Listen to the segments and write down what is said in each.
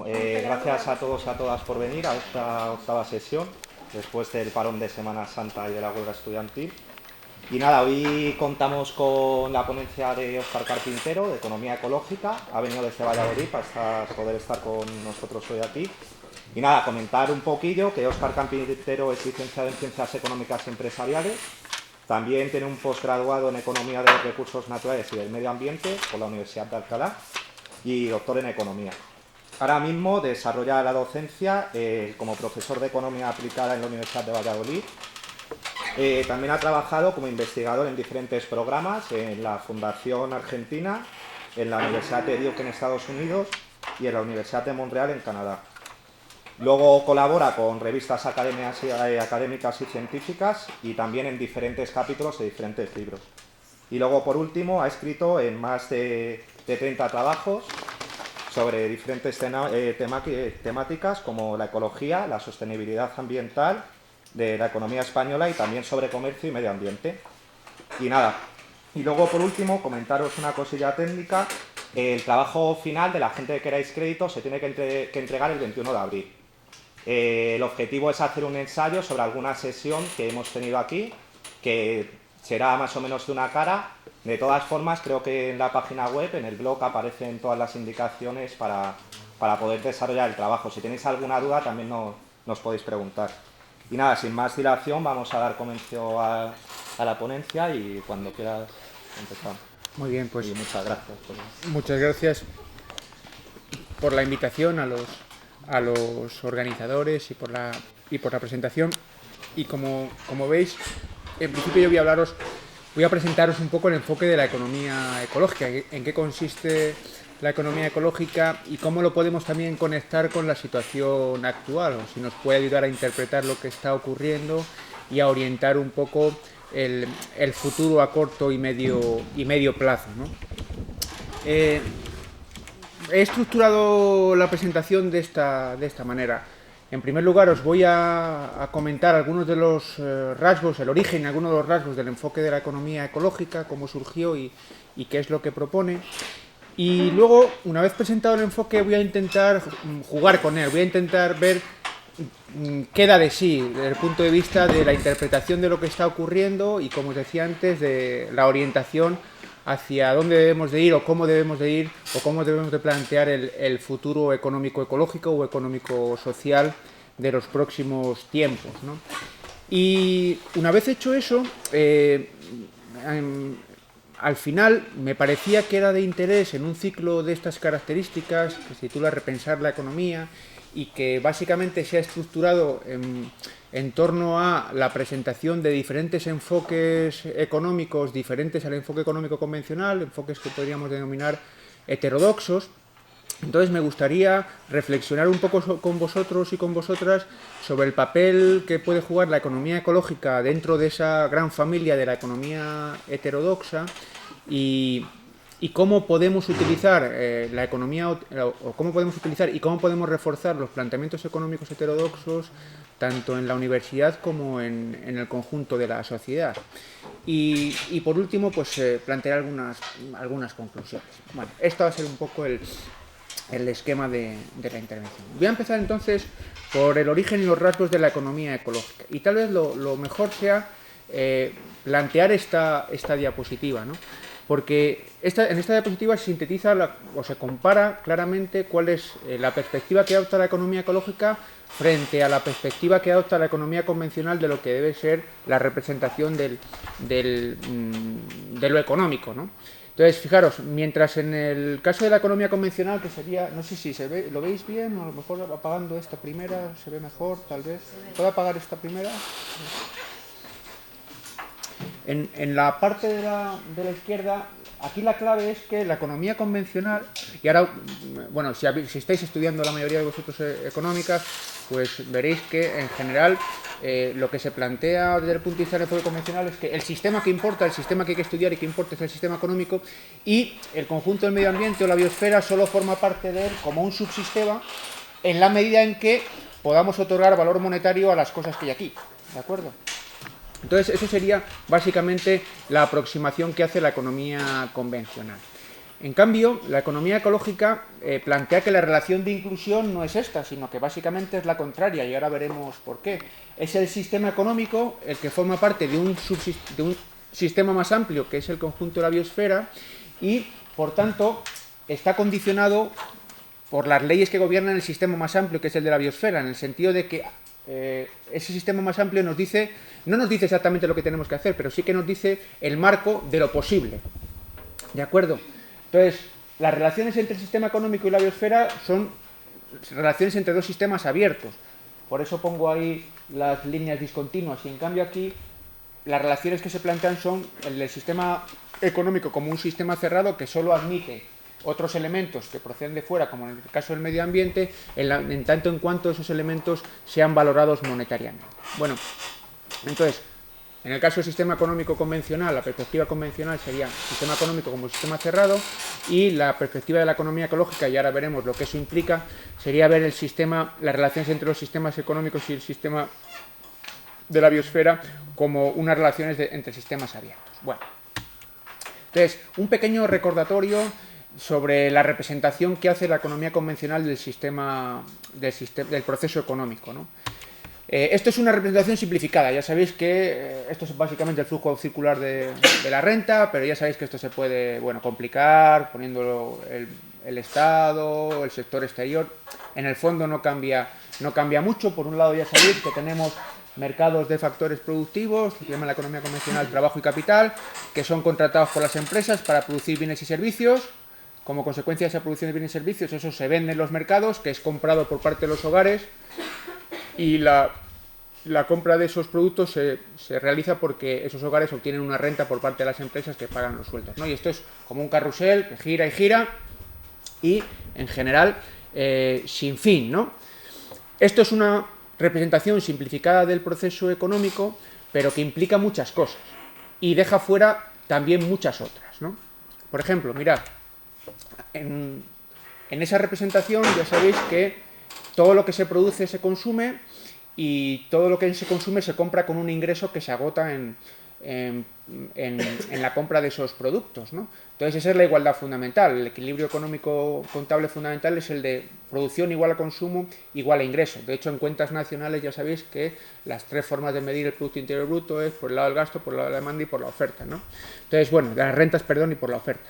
Gracias a todos y a todas por venir a esta octava sesión, después del parón de Semana Santa y de la huelga estudiantil. Y nada, hoy contamos con la ponencia de Óscar Carpintero, de Economía Ecológica. Ha venido desde Valladolid para poder estar con nosotros hoy aquí. Y nada, comentar un poquillo que Óscar Carpintero es licenciado en Ciencias Económicas y Empresariales. También tiene un posgraduado en Economía de los Recursos Naturales y del Medio Ambiente por la Universidad de Alcalá y doctor en Economía. Ahora mismo desarrolla la docencia como profesor de Economía Aplicada en la Universidad de Valladolid. También ha trabajado como investigador en diferentes programas en la Fundación Argentina, en la Universidad de Duke en Estados Unidos y en la Universidad de Montreal en Canadá. Luego colabora con revistas académicas y científicas y también en diferentes capítulos de diferentes libros. Y luego, por último, ha escrito en más de 30 trabajos sobre diferentes temáticas como la ecología, la sostenibilidad ambiental de la economía española y también sobre comercio y medio ambiente. Y nada, y luego por último comentaros una cosilla técnica. El trabajo final de la gente que queráis crédito se tiene que entregar el 21 de abril. El objetivo es hacer un ensayo sobre alguna sesión que hemos tenido aquí, que será más o menos de una cara. De todas formas, creo que en la página web, en el blog, aparecen todas las indicaciones para poder desarrollar el trabajo. Si tenéis alguna duda, también nos podéis preguntar. Y nada, sin más dilación, vamos a dar comienzo a la ponencia y cuando quieras empezar. Muy bien, pues y muchas gracias. Muchas gracias por la invitación a los organizadores y por la presentación. Y como veis, en principio yo voy a presentaros un poco el enfoque de la economía ecológica, en qué consiste la economía ecológica y cómo lo podemos también conectar con la situación actual, o si nos puede ayudar a interpretar lo que está ocurriendo y a orientar un poco el futuro a corto y medio plazo, ¿no? He estructurado la presentación de esta manera. En primer lugar, os voy a comentar algunos de los rasgos, el origen, algunos de los rasgos del enfoque de la economía ecológica, cómo surgió y qué es lo que propone. Y luego, una vez presentado el enfoque, voy a intentar jugar con él, voy a intentar ver qué da de sí desde el punto de vista de la interpretación de lo que está ocurriendo y, como os decía antes, de la orientación hacia dónde debemos de ir o cómo debemos de ir o cómo debemos de plantear el futuro económico-ecológico o económico-social de los próximos tiempos, ¿no? Y una vez hecho eso, al final me parecía que era de interés en un ciclo de estas características que se titula Repensar la economía y que básicamente se ha estructurado en torno a la presentación de diferentes enfoques económicos diferentes al enfoque económico convencional, enfoques que podríamos denominar heterodoxos. Entonces me gustaría reflexionar un poco con vosotros y con vosotras sobre el papel que puede jugar la economía ecológica dentro de esa gran familia de la economía heterodoxa y cómo podemos utilizar la economía, o cómo podemos utilizar y cómo podemos reforzar los planteamientos económicos heterodoxos tanto en la universidad como en el conjunto de la sociedad. Y por último, pues plantear algunas conclusiones. Bueno, esto va a ser un poco el esquema de la intervención. Voy a empezar entonces por el origen y los rasgos de la economía ecológica. Y tal vez lo mejor sea plantear esta diapositiva, ¿no? Porque en esta diapositiva se sintetiza o se compara claramente cuál es la perspectiva que adopta la economía ecológica frente a la perspectiva que adopta la economía convencional de lo que debe ser la representación de lo económico, ¿no? Entonces, fijaros, mientras en el caso de la economía convencional, que sería, no sé si se ve, ¿lo veis bien? O a lo mejor apagando esta primera se ve mejor, tal vez. ¿Puedo apagar esta primera? En la parte de la izquierda, aquí la clave es que la economía convencional, y ahora, bueno, si estáis estudiando la mayoría de vosotros económicas, pues veréis que en general lo que se plantea desde el punto de vista del enfoque convencional es que el sistema que importa, el sistema que hay que estudiar y que importa es el sistema económico, y el conjunto del medio ambiente o la biosfera solo forma parte de él como un subsistema en la medida en que podamos otorgar valor monetario a las cosas que hay aquí, ¿de acuerdo? Entonces, eso sería básicamente la aproximación que hace la economía convencional. En cambio, la economía ecológica plantea que la relación de inclusión no es esta, sino que básicamente es la contraria, y ahora veremos por qué. Es el sistema económico el que forma parte de un sistema más amplio, que es el conjunto de la biosfera, y, por tanto, está condicionado por las leyes que gobiernan el sistema más amplio, que es el de la biosfera, en el sentido de que ese sistema más amplio no nos dice exactamente lo que tenemos que hacer, pero sí que nos dice el marco de lo posible. ¿De acuerdo? Entonces, las relaciones entre el sistema económico y la biosfera son relaciones entre dos sistemas abiertos. Por eso pongo ahí las líneas discontinuas. Y en cambio aquí, las relaciones que se plantean son el del sistema económico como un sistema cerrado que solo admite otros elementos que proceden de fuera, como en el caso del medio ambiente, en tanto en cuanto esos elementos sean valorados monetariamente. Bueno, entonces, en el caso del sistema económico convencional, la perspectiva convencional sería sistema económico como sistema cerrado, y la perspectiva de la economía ecológica, y ahora veremos lo que eso implica, sería ver las relaciones entre los sistemas económicos y el sistema de la biosfera como unas relaciones entre sistemas abiertos. Bueno, entonces, un pequeño recordatorio sobre la representación que hace la economía convencional del proceso económico, ¿no? Esto es una representación simplificada, ya sabéis que esto es básicamente el flujo circular de la renta, pero ya sabéis que esto se puede complicar poniéndolo el Estado, el sector exterior. En el fondo no cambia mucho. Por un lado ya sabéis que tenemos mercados de factores productivos, que se llama la economía convencional trabajo y capital, que son contratados por las empresas para producir bienes y servicios. Como consecuencia de esa producción de bienes y servicios, eso se vende en los mercados, que es comprado por parte de los hogares, y la compra de esos productos se realiza porque esos hogares obtienen una renta por parte de las empresas que pagan los sueldos, ¿no? Y esto es como un carrusel que gira y gira y, en general, sin fin, ¿no? Esto es una representación simplificada del proceso económico, pero que implica muchas cosas y deja fuera también muchas otras, ¿no? Por ejemplo, mirad, en esa representación ya sabéis que todo lo que se produce se consume, y todo lo que se consume se compra con un ingreso que se agota en la compra de esos productos, ¿no? Entonces esa es la igualdad fundamental. El equilibrio económico contable fundamental es el de producción igual a consumo igual a ingreso. De hecho, en cuentas nacionales ya sabéis que las tres formas de medir el Producto Interior Bruto es por el lado del gasto, por el lado de la demanda y por la oferta, ¿no? Entonces, bueno, de las rentas, perdón, y por la oferta.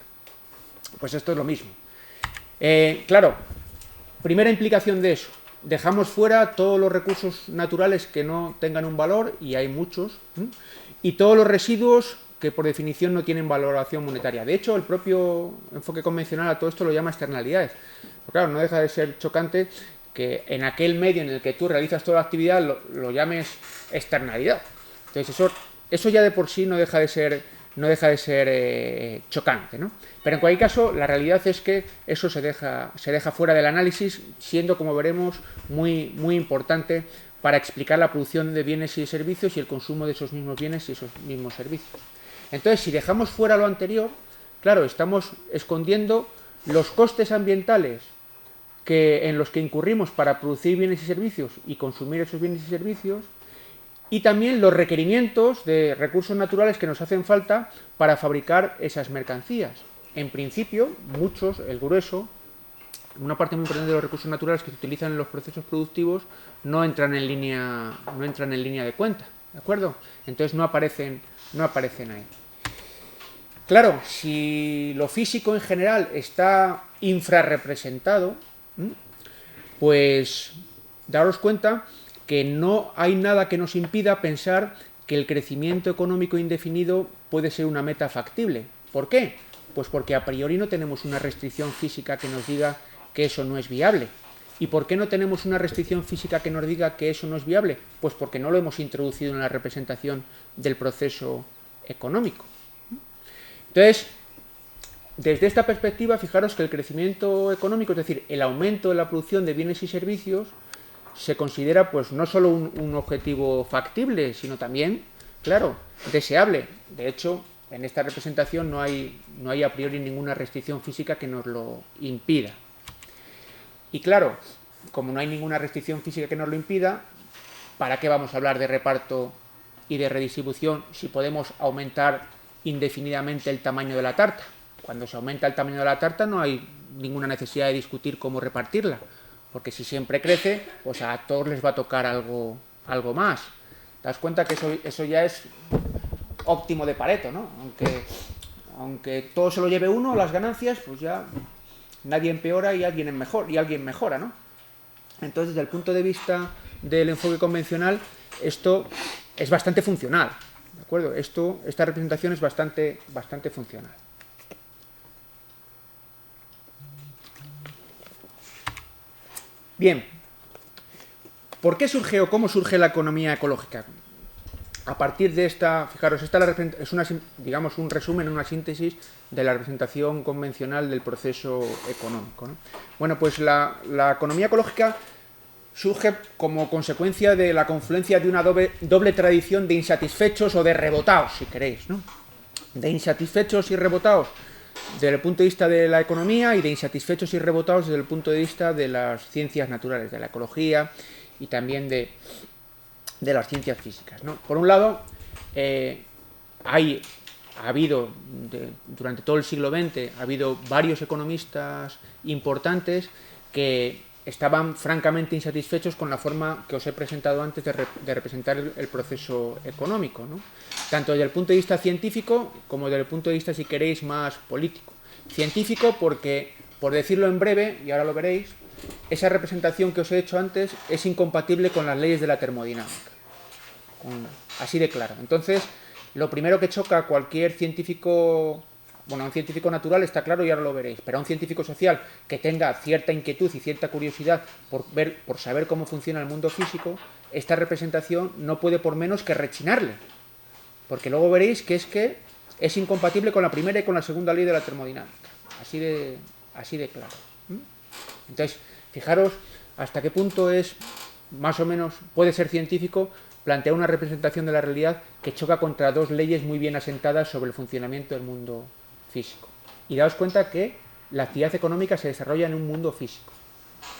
Pues esto es lo mismo. Claro, primera implicación de eso. Dejamos fuera todos los recursos naturales que no tengan un valor, y hay muchos, y todos los residuos que por definición no tienen valoración monetaria. De hecho, el propio enfoque convencional a todo esto lo llama externalidades. Pero claro, no deja de ser chocante que en aquel medio en el que tú realizas toda la actividad lo llames externalidad. Entonces eso ya de por sí no deja de ser chocante, ¿no? Pero en cualquier caso, la realidad es que eso se deja fuera del análisis, siendo, como veremos, muy, muy importante para explicar la producción de bienes y servicios y el consumo de esos mismos bienes y esos mismos servicios. Entonces, si dejamos fuera lo anterior, claro, estamos escondiendo los costes ambientales en los que incurrimos para producir bienes y servicios y consumir esos bienes y servicios, y también los requerimientos de recursos naturales que nos hacen falta para fabricar esas mercancías. En principio, el grueso, una parte muy importante de los recursos naturales que se utilizan en los procesos productivos no entran en línea de cuenta, ¿de acuerdo? Entonces no aparecen ahí. Claro, si lo físico en general está infrarrepresentado, pues daros cuenta que no hay nada que nos impida pensar que el crecimiento económico indefinido puede ser una meta factible. ¿Por qué? Pues porque a priori no tenemos una restricción física que nos diga que eso no es viable. ¿Y por qué no tenemos una restricción física que nos diga que eso no es viable? Pues porque no lo hemos introducido en la representación del proceso económico. Entonces, desde esta perspectiva, fijaros que el crecimiento económico, es decir, el aumento de la producción de bienes y servicios, se considera pues no solo un objetivo factible, sino también, claro, deseable. De hecho, en esta representación no hay a priori ninguna restricción física que nos lo impida. Y claro, como no hay ninguna restricción física que nos lo impida, ¿para qué vamos a hablar de reparto y de redistribución si podemos aumentar indefinidamente el tamaño de la tarta? cuando se aumenta el tamaño de la tarta no hay ninguna necesidad de discutir cómo repartirla, porque si siempre crece, pues a todos les va a tocar algo más. Te das cuenta que eso ya es óptimo de Pareto, ¿no? Aunque todo se lo lleve uno, las ganancias, pues ya nadie empeora y alguien mejora, ¿no? Entonces, desde el punto de vista del enfoque convencional, esto es bastante funcional, ¿de acuerdo? Esta representación es bastante funcional. Bien, ¿por qué surge o cómo surge la economía ecológica? A partir de esta, fijaros, esta es digamos un resumen, una síntesis de la representación convencional del proceso económico, ¿no? Bueno, pues la economía ecológica surge como consecuencia de la confluencia de una doble tradición de insatisfechos o de rebotados, si queréis, ¿no? De insatisfechos y rebotados desde el punto de vista de la economía y de insatisfechos y rebotados desde el punto de vista de las ciencias naturales, de la ecología y también de las ciencias físicas, ¿no? Por un lado, durante todo el siglo XX, ha habido varios economistas importantes que estaban francamente insatisfechos con la forma que os he presentado antes de representar el proceso económico, ¿no? Tanto desde el punto de vista científico como desde el punto de vista, si queréis, más político. Científico porque, por decirlo en breve, y ahora lo veréis, esa representación que os he hecho antes es incompatible con las leyes de la termodinámica. Así de claro. Entonces, lo primero que choca a cualquier científico, bueno, a un científico natural está claro y ahora lo veréis, pero a un científico social que tenga cierta inquietud y cierta curiosidad por saber cómo funciona el mundo físico, esta representación no puede por menos que rechinarle, porque luego veréis que es incompatible con la primera y con la segunda ley de la termodinámica. Así de claro. Entonces, fijaros hasta qué punto es, más o menos, puede ser científico plantear una representación de la realidad que choca contra dos leyes muy bien asentadas sobre el funcionamiento del mundo físico. Y daos cuenta que la actividad económica se desarrolla en un mundo físico.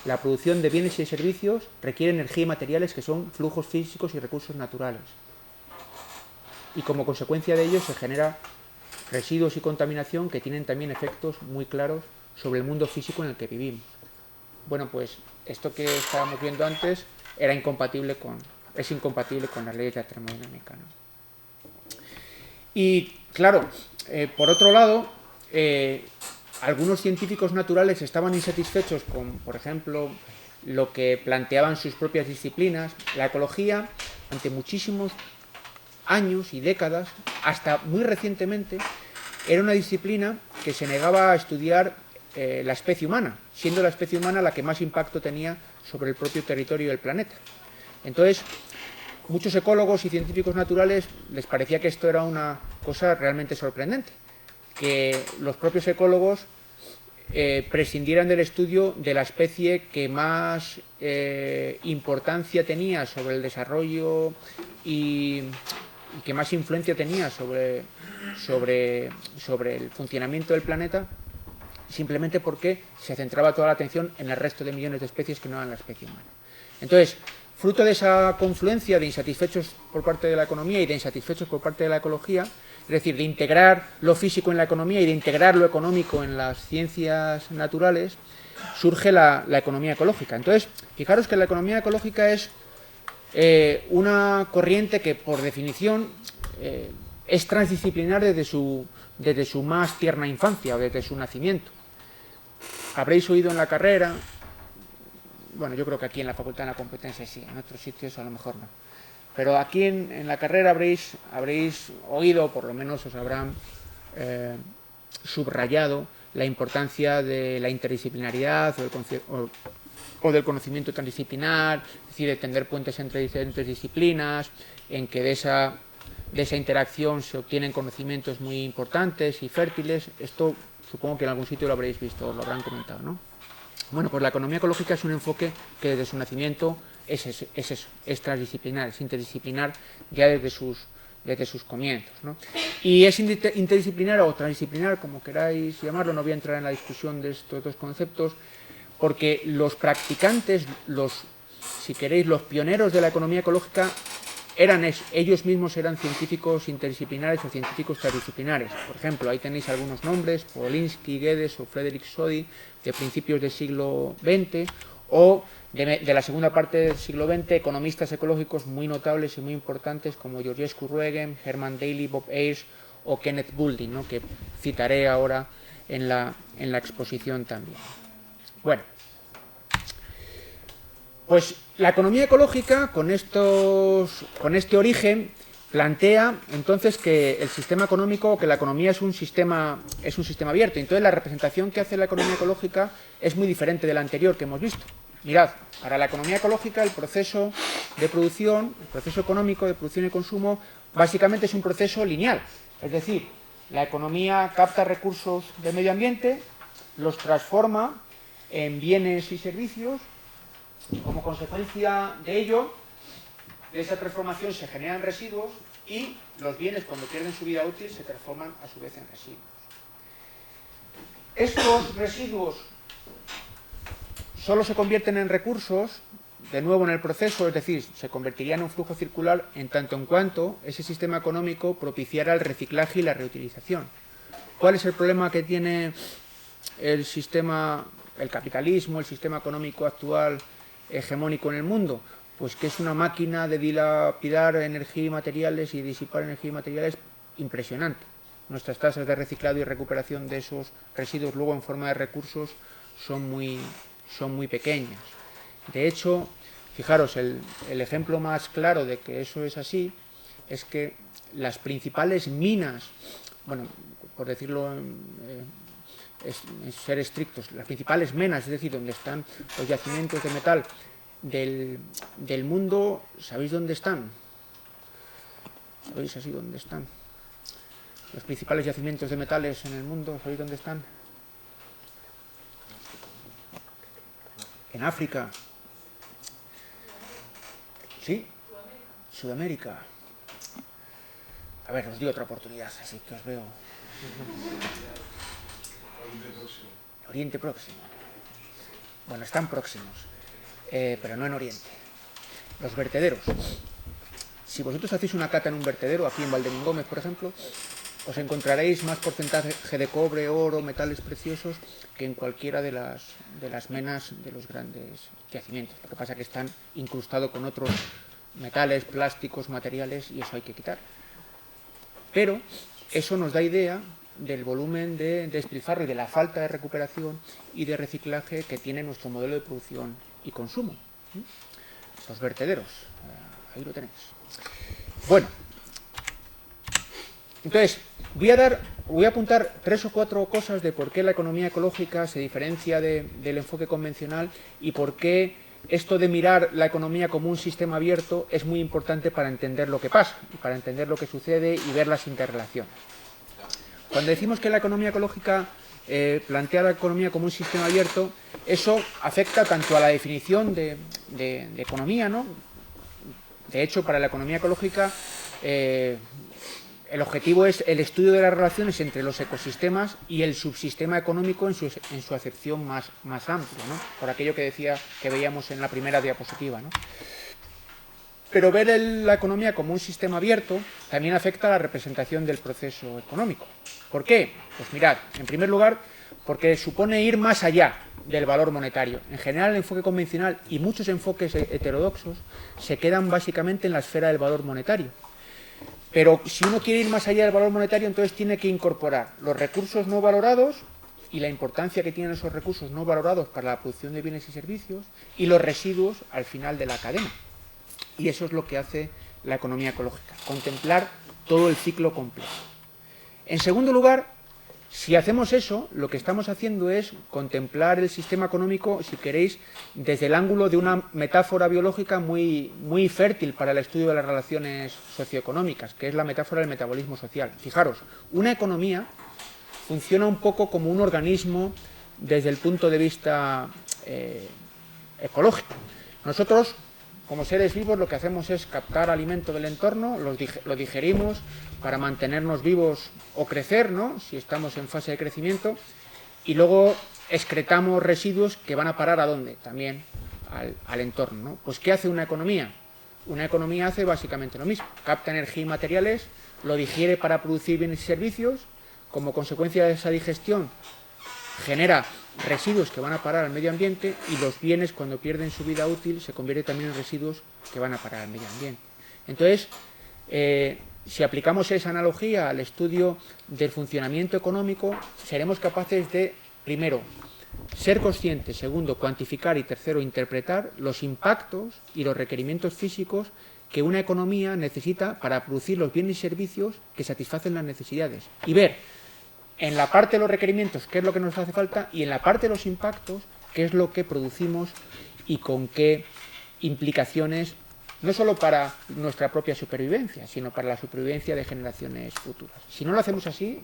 La producción de bienes y servicios requiere energía y materiales que son flujos físicos y recursos naturales. Y como consecuencia de ello se genera residuos y contaminación que tienen también efectos muy claros sobre el mundo físico en el que vivimos. Bueno, pues esto que estábamos viendo antes es incompatible con las leyes de la termodinámica, ¿no? Y claro, por otro lado, algunos científicos naturales estaban insatisfechos con, por ejemplo, lo que planteaban sus propias disciplinas. La ecología, ante muchísimos años y décadas, hasta muy recientemente, era una disciplina que se negaba a estudiar la especie humana, siendo la especie humana la que más impacto tenía sobre el propio territorio del planeta. Entonces, muchos ecólogos y científicos naturales les parecía que esto era una cosa realmente sorprendente, que los propios ecólogos prescindieran del estudio de la especie que más importancia tenía sobre el desarrollo y que más influencia tenía sobre el funcionamiento del planeta, simplemente porque se centraba toda la atención en el resto de millones de especies que no eran la especie humana. Entonces, fruto de esa confluencia de insatisfechos por parte de la economía y de insatisfechos por parte de la ecología, es decir, de integrar lo físico en la economía y de integrar lo económico en las ciencias naturales, surge la economía ecológica. Entonces, fijaros que la economía ecológica es una corriente que, por definición, es transdisciplinar desde su más tierna infancia o desde su nacimiento. Habréis oído en la carrera, bueno, yo creo que aquí en la Facultad de la Complutense sí, en otros sitios a lo mejor no, pero aquí en la carrera habréis oído, por lo menos os habrán subrayado la importancia de la interdisciplinaridad o del conocimiento transdisciplinar, es decir, de tender puentes entre diferentes disciplinas, en que de esa interacción se obtienen conocimientos muy importantes y fértiles. Esto supongo que en algún sitio lo habréis visto, os lo habrán comentado, ¿no? Bueno, pues la economía ecológica es un enfoque que desde su nacimiento es eso, es transdisciplinar, es interdisciplinar ya desde sus comienzos, ¿no? Y es interdisciplinar o transdisciplinar, como queráis llamarlo, no voy a entrar en la discusión de estos dos conceptos, porque los practicantes, si queréis, los pioneros de la economía ecológica ellos mismos eran científicos interdisciplinares o científicos transdisciplinares. Por ejemplo, ahí tenéis algunos nombres, Polinsky, Guedes o Frederick Soddy, de principios del siglo XX, o de la segunda parte del siglo XX, economistas ecológicos muy notables y muy importantes como Georgescu Rueggen, Herman Daly, Bob Ayres o Kenneth Boulding, ¿no?, que citaré ahora en la exposición también. Bueno, pues la economía ecológica, con este origen, plantea entonces que el sistema económico, que la economía es un sistema abierto. Entonces la representación que hace la economía ecológica es muy diferente de la anterior que hemos visto. Mirad, para la economía ecológica el proceso de producción, el proceso económico de producción y consumo, básicamente es un proceso lineal. Es decir, la economía capta recursos del medio ambiente, los transforma en bienes y servicios. Como consecuencia de ello, de esa transformación se generan residuos y los bienes, cuando pierden su vida útil, se transforman a su vez en residuos. Estos residuos solo se convierten en recursos, de nuevo en el proceso, es decir, se convertirían en un flujo circular en tanto en cuanto ese sistema económico propiciara el reciclaje y la reutilización. ¿Cuál es el problema que tiene el capitalismo, el sistema económico actual hegemónico en el mundo? Pues que es una máquina de dilapidar energía y materiales y disipar energía y materiales impresionante. Nuestras tasas de reciclado y recuperación de esos residuos luego en forma de recursos son muy pequeñas. De hecho, fijaros, el ejemplo más claro de que eso es así es que las principales minas, bueno, por decirlo en ser estrictos, las principales menas, es decir, donde están los yacimientos de metal del mundo, ¿sabéis dónde están? ¿Sabéis así dónde están? Los principales yacimientos de metales en el mundo, ¿sabéis dónde están? En África. ¿Sí? Sudamérica. A ver, os doy otra oportunidad, así que os veo. Oriente Próximo. Bueno, están próximos, pero no en Oriente. Los vertederos. Si vosotros hacéis una cata en un vertedero, aquí en Valdemingómez, por ejemplo, os encontraréis más porcentaje de cobre, oro, metales preciosos que en cualquiera de las menas de los grandes yacimientos. Lo que pasa es que están incrustados con otros metales, plásticos, materiales, y eso hay que quitar. Pero eso nos da idea del volumen de despilfarro y de la falta de recuperación y de reciclaje que tiene nuestro modelo de producción y consumo. Los vertederos, ahí lo tenéis. Bueno, entonces voy a apuntar 3 o 4 cosas de por qué la economía ecológica se diferencia del enfoque convencional y por qué esto de mirar la economía como un sistema abierto es muy importante para entender lo que pasa, para entender lo que sucede y ver las interrelaciones. Cuando decimos que la economía ecológica plantea la economía como un sistema abierto, eso afecta tanto a la definición de economía, ¿no? De hecho, para la economía ecológica el objetivo es el estudio de las relaciones entre los ecosistemas y el subsistema económico en su acepción más amplia, ¿no? Por aquello que veíamos en la primera diapositiva, ¿no? Pero ver la economía como un sistema abierto también afecta a la representación del proceso económico. ¿Por qué? Pues mirad, en primer lugar, porque supone ir más allá del valor monetario. En general, el enfoque convencional y muchos enfoques heterodoxos se quedan básicamente en la esfera del valor monetario. Pero si uno quiere ir más allá del valor monetario, entonces tiene que incorporar los recursos no valorados y la importancia que tienen esos recursos no valorados para la producción de bienes y servicios y los residuos al final de la cadena. Y eso es lo que hace la economía ecológica, contemplar todo el ciclo completo. En segundo lugar, si hacemos eso, lo que estamos haciendo es contemplar el sistema económico, si queréis, desde el ángulo de una metáfora biológica muy fértil para el estudio de las relaciones socioeconómicas, que es la metáfora del metabolismo social. Fijaros, una economía funciona un poco como un organismo desde el punto de vista ecológico. Nosotros, como seres vivos, lo que hacemos es captar alimento del entorno, lo digerimos para mantenernos vivos o crecer, ¿no?, si estamos en fase de crecimiento, y luego excretamos residuos que van a parar ¿a dónde? También al entorno, ¿no? Pues ¿qué hace una economía? Una economía hace básicamente lo mismo. Capta energía y materiales, lo digiere para producir bienes y servicios. Como consecuencia de esa digestión, genera residuos que van a parar al medio ambiente, y los bienes, cuando pierden su vida útil, se convierten también en residuos que van a parar al medio ambiente. Entonces, si aplicamos esa analogía al estudio del funcionamiento económico, seremos capaces de, primero, ser conscientes, segundo, cuantificar, y tercero, interpretar los impactos y los requerimientos físicos que una economía necesita para producir los bienes y servicios que satisfacen las necesidades, y ver en la parte de los requerimientos qué es lo que nos hace falta, y en la parte de los impactos qué es lo que producimos y con qué implicaciones, no solo para nuestra propia supervivencia, sino para la supervivencia de generaciones futuras. Si no lo hacemos así,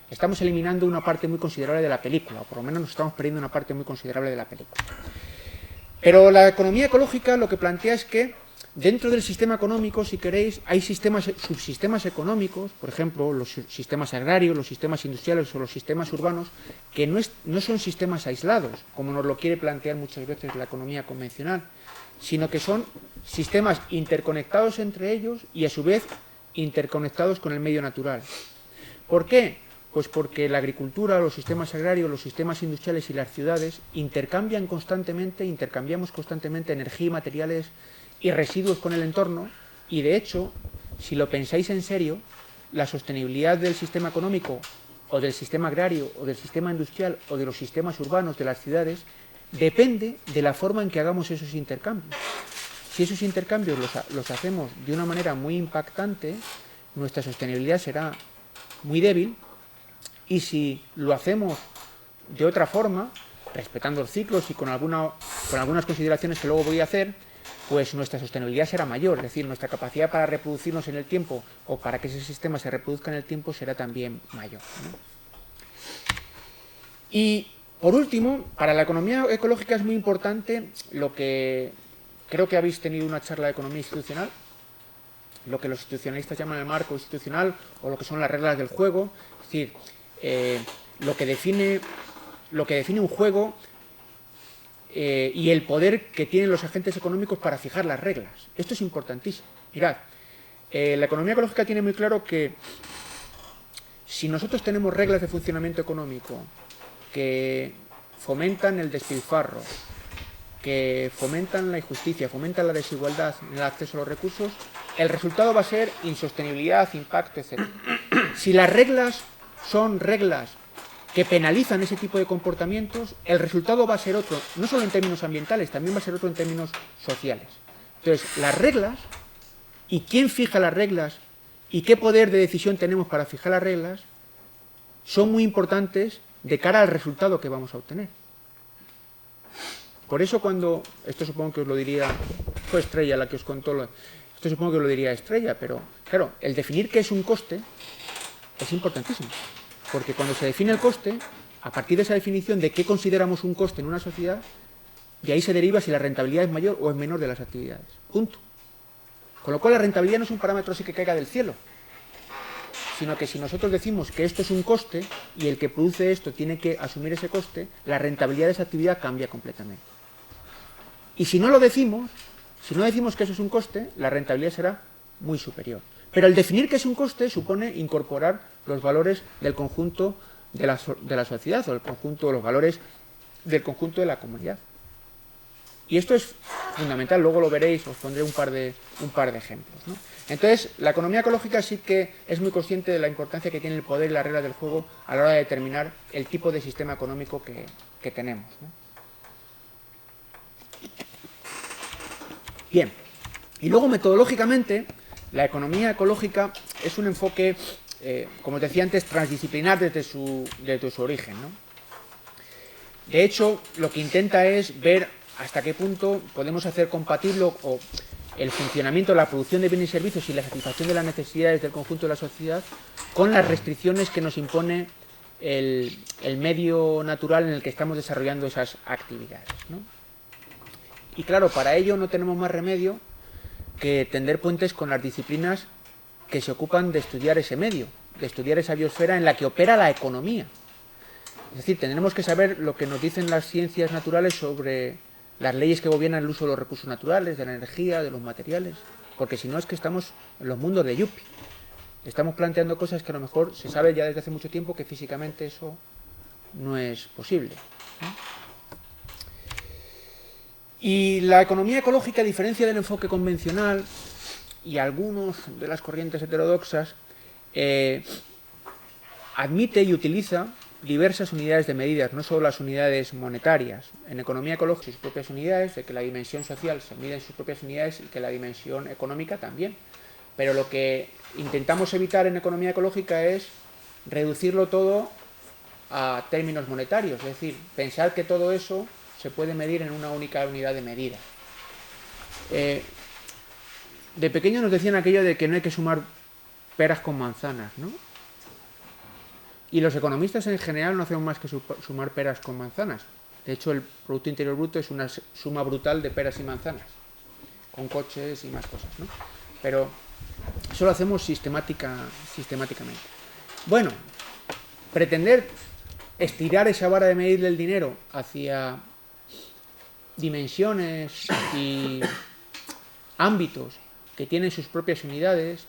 estamos eliminando una parte muy considerable de la película, o por lo menos nos estamos perdiendo una parte muy considerable de la película. Pero la economía ecológica lo que plantea es que dentro del sistema económico, si queréis, hay subsistemas económicos, por ejemplo, los sistemas agrarios, los sistemas industriales o los sistemas urbanos, que no son sistemas aislados, como nos lo quiere plantear muchas veces la economía convencional, sino que son sistemas interconectados entre ellos y, a su vez, interconectados con el medio natural. ¿Por qué? Pues porque la agricultura, los sistemas agrarios, los sistemas industriales y las ciudades intercambiamos constantemente energía y materiales y residuos con el entorno, y de hecho, si lo pensáis en serio, la sostenibilidad del sistema económico, o del sistema agrario, o del sistema industrial, o de los sistemas urbanos de las ciudades, depende de la forma en que hagamos esos intercambios. Si esos intercambios los hacemos de una manera muy impactante, nuestra sostenibilidad será muy débil, y si lo hacemos de otra forma, respetando los ciclos y con algunas consideraciones que luego voy a hacer, pues nuestra sostenibilidad será mayor, es decir, nuestra capacidad para reproducirnos en el tiempo, o para que ese sistema se reproduzca en el tiempo, será también mayor, ¿no? Y, por último, para la economía ecológica es muy importante lo que creo que habéis tenido una charla de economía institucional, lo que los institucionalistas llaman el marco institucional, o lo que son las reglas del juego, es decir, lo que define un juego, y el poder que tienen los agentes económicos para fijar las reglas. Esto es importantísimo. Mirad, la economía ecológica tiene muy claro que si nosotros tenemos reglas de funcionamiento económico que fomentan el despilfarro, que fomentan la injusticia, fomentan la desigualdad en el acceso a los recursos, el resultado va a ser insostenibilidad, impacto, etc. Si las reglas son reglas que penalizan ese tipo de comportamientos, el resultado va a ser otro, no solo en términos ambientales, también va a ser otro en términos sociales. Entonces, las reglas, y quién fija las reglas, y qué poder de decisión tenemos para fijar las reglas, son muy importantes de cara al resultado que vamos a obtener. Por eso esto supongo que os lo diría, fue Estrella la que os contó, esto supongo que os lo diría Estrella, pero claro, el definir qué es un coste es importantísimo. Porque cuando se define el coste, a partir de esa definición de qué consideramos un coste en una sociedad, de ahí se deriva si la rentabilidad es mayor o es menor de las actividades. Punto. Con lo cual la rentabilidad no es un parámetro así que caiga del cielo, sino que si nosotros decimos que esto es un coste y el que produce esto tiene que asumir ese coste, la rentabilidad de esa actividad cambia completamente. Y si no lo decimos, si no decimos que eso es un coste, la rentabilidad será muy superior. Pero el definir que es un coste supone incorporar los valores del conjunto de la sociedad, o el conjunto de los valores del conjunto de la comunidad. Y esto es fundamental, luego lo veréis, os pondré un par de ejemplos, ¿no? Entonces, la economía ecológica sí que es muy consciente de la importancia que tiene el poder y la regla del juego a la hora de determinar el tipo de sistema económico que tenemos, ¿no? Bien, y luego metodológicamente, la economía ecológica es un enfoque, como os decía antes, transdisciplinar desde su origen, ¿no? De hecho, lo que intenta es ver hasta qué punto podemos hacer compatible el funcionamiento, la producción de bienes y servicios y la satisfacción de las necesidades del conjunto de la sociedad con las restricciones que nos impone el medio natural en el que estamos desarrollando esas actividades, ¿no? Y claro, para ello no tenemos más remedio que tender puentes con las disciplinas que se ocupan de estudiar ese medio, de estudiar esa biosfera en la que opera la economía. Es decir, tendremos que saber lo que nos dicen las ciencias naturales sobre las leyes que gobiernan el uso de los recursos naturales, de la energía, de los materiales, porque si no es que estamos en los mundos de Yuppie. Estamos planteando cosas que a lo mejor se sabe ya desde hace mucho tiempo que físicamente eso no es posible, ¿no? Y la economía ecológica, a diferencia del enfoque convencional y algunos de las corrientes heterodoxas, admite y utiliza diversas unidades de medidas, no solo las unidades monetarias. En economía ecológica, sus propias unidades, de que la dimensión social se mide en sus propias unidades y que la dimensión económica también. Pero lo que intentamos evitar en economía ecológica es reducirlo todo a términos monetarios, es decir, pensar que todo eso se puede medir en una única unidad de medida. De pequeño nos decían aquello de que no hay que sumar peras con manzanas, ¿no? Y los economistas en general no hacemos más que sumar peras con manzanas. De hecho, el Producto Interior Bruto es una suma brutal de peras y manzanas, con coches y más cosas, ¿no? Pero eso lo hacemos sistemáticamente. Bueno, pretender estirar esa vara de medir del dinero hacia dimensiones y ámbitos que tienen sus propias unidades,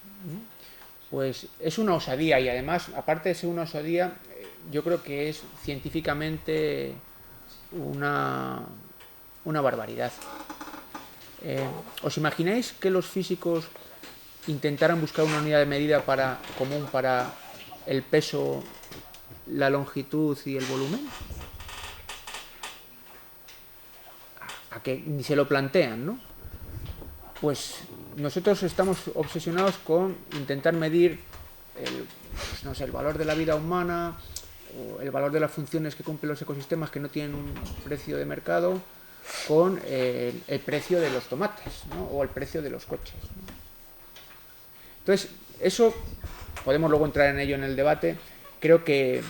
pues es una osadía, y además, aparte de ser una osadía, yo creo que es científicamente una barbaridad. ¿Os imagináis que los físicos intentaran buscar una unidad de medida común para el peso, la longitud y el volumen? A que ni se lo plantean, ¿no? Pues nosotros estamos obsesionados con intentar medir el valor de la vida humana, o el valor de las funciones que cumplen los ecosistemas que no tienen un precio de mercado, con el precio de los tomates, ¿no? O el precio de los coches, ¿no? Entonces, eso podemos luego entrar en ello en el debate. Creo que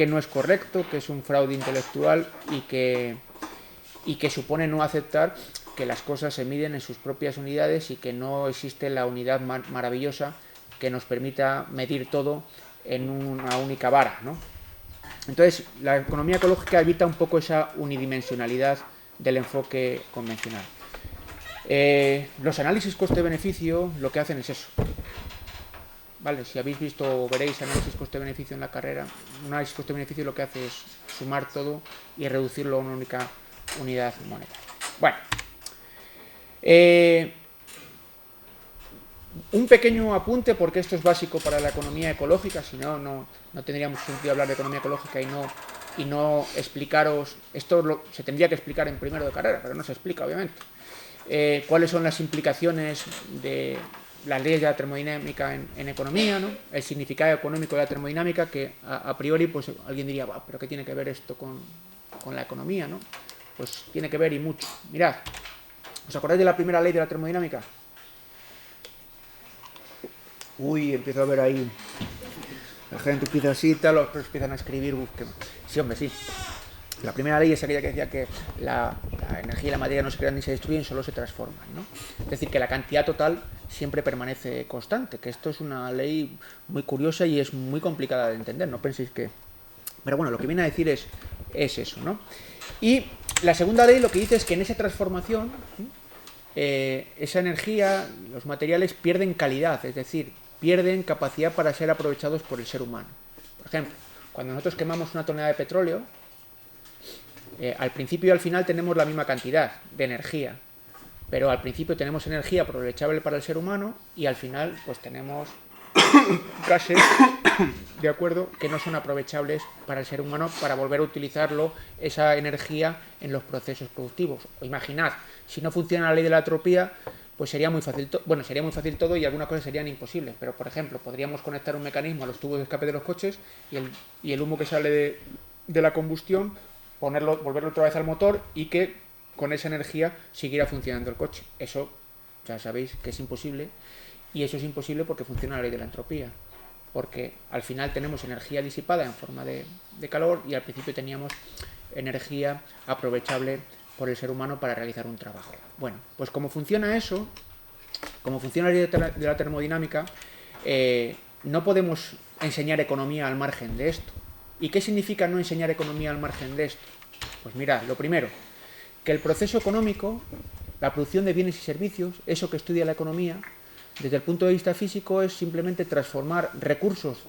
no es correcto, que es un fraude intelectual y que supone no aceptar que las cosas se miden en sus propias unidades y que no existe la unidad maravillosa que nos permita medir todo en una única vara, ¿no? Entonces, la economía ecológica evita un poco esa unidimensionalidad del enfoque convencional. Los análisis coste-beneficio lo que hacen es eso. Vale, si habéis visto o veréis análisis coste-beneficio en la carrera, un análisis coste-beneficio lo que hace es sumar todo y reducirlo a una única unidad monetaria. Bueno, un pequeño apunte, porque esto es básico para la economía ecológica, si no, no tendríamos sentido hablar de economía ecológica y no explicaros, se tendría que explicar en primero de carrera, pero no se explica, obviamente. Cuáles son las implicaciones de las leyes de la termodinámica en economía, ¿no? El significado económico de la termodinámica, que a priori pues alguien diría, pero ¿qué tiene que ver esto con la economía, ¿no? Pues tiene que ver y mucho. Mirad, ¿os acordáis de la primera ley de la termodinámica? Uy, empiezo a ver ahí. La gente empieza así, tal, otros empiezan a escribir. Sí, hombre, sí. La primera ley es aquella que decía que la energía y la materia no se crean ni se destruyen, solo se transforman, ¿no? Es decir, que la cantidad total siempre permanece constante, que esto es una ley muy curiosa y es muy complicada de entender, no penséis que... Pero bueno, lo que viene a decir es eso, ¿no? Y la segunda ley lo que dice es que en esa transformación, esa energía, los materiales pierden calidad, es decir, pierden capacidad para ser aprovechados por el ser humano. Por ejemplo, cuando nosotros quemamos una tonelada de petróleo, al principio y al final tenemos la misma cantidad de energía, pero al principio tenemos energía aprovechable para el ser humano y al final pues tenemos gases, de acuerdo, que no son aprovechables para el ser humano para volver a utilizarlo, esa energía, en los procesos productivos. O imaginad, si no funciona la ley de la entropía, pues sería muy fácil todo y algunas cosas serían imposibles, pero por ejemplo podríamos conectar un mecanismo a los tubos de escape de los coches y el humo que sale de la combustión, volverlo otra vez al motor y que con esa energía siguiera funcionando el coche. Eso ya sabéis que es imposible, y eso es imposible porque funciona la ley de la entropía, porque al final tenemos energía disipada en forma de calor y al principio teníamos energía aprovechable por el ser humano para realizar un trabajo. Bueno, pues como funciona eso, como funciona la ley de la termodinámica, no podemos enseñar economía al margen de esto. ¿Y qué significa no enseñar economía al margen de esto? Pues mirad, lo primero, que el proceso económico, la producción de bienes y servicios, eso que estudia la economía, desde el punto de vista físico es simplemente transformar recursos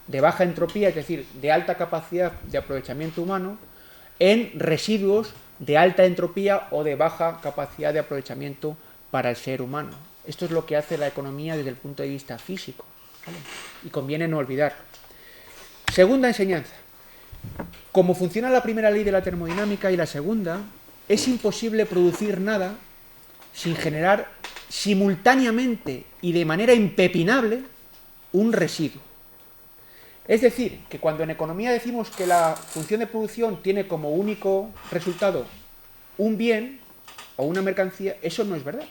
de baja entropía, es decir, de alta capacidad de aprovechamiento humano, en residuos de alta entropía o de baja capacidad de aprovechamiento para el ser humano. Esto es lo que hace la economía desde el punto de vista físico, ¿vale? Y conviene no olvidar. Segunda enseñanza. Como funciona la primera ley de la termodinámica y la segunda, es imposible producir nada sin generar simultáneamente y de manera impepinable un residuo. Es decir, que cuando en economía decimos que la función de producción tiene como único resultado un bien o una mercancía, eso no es verdad.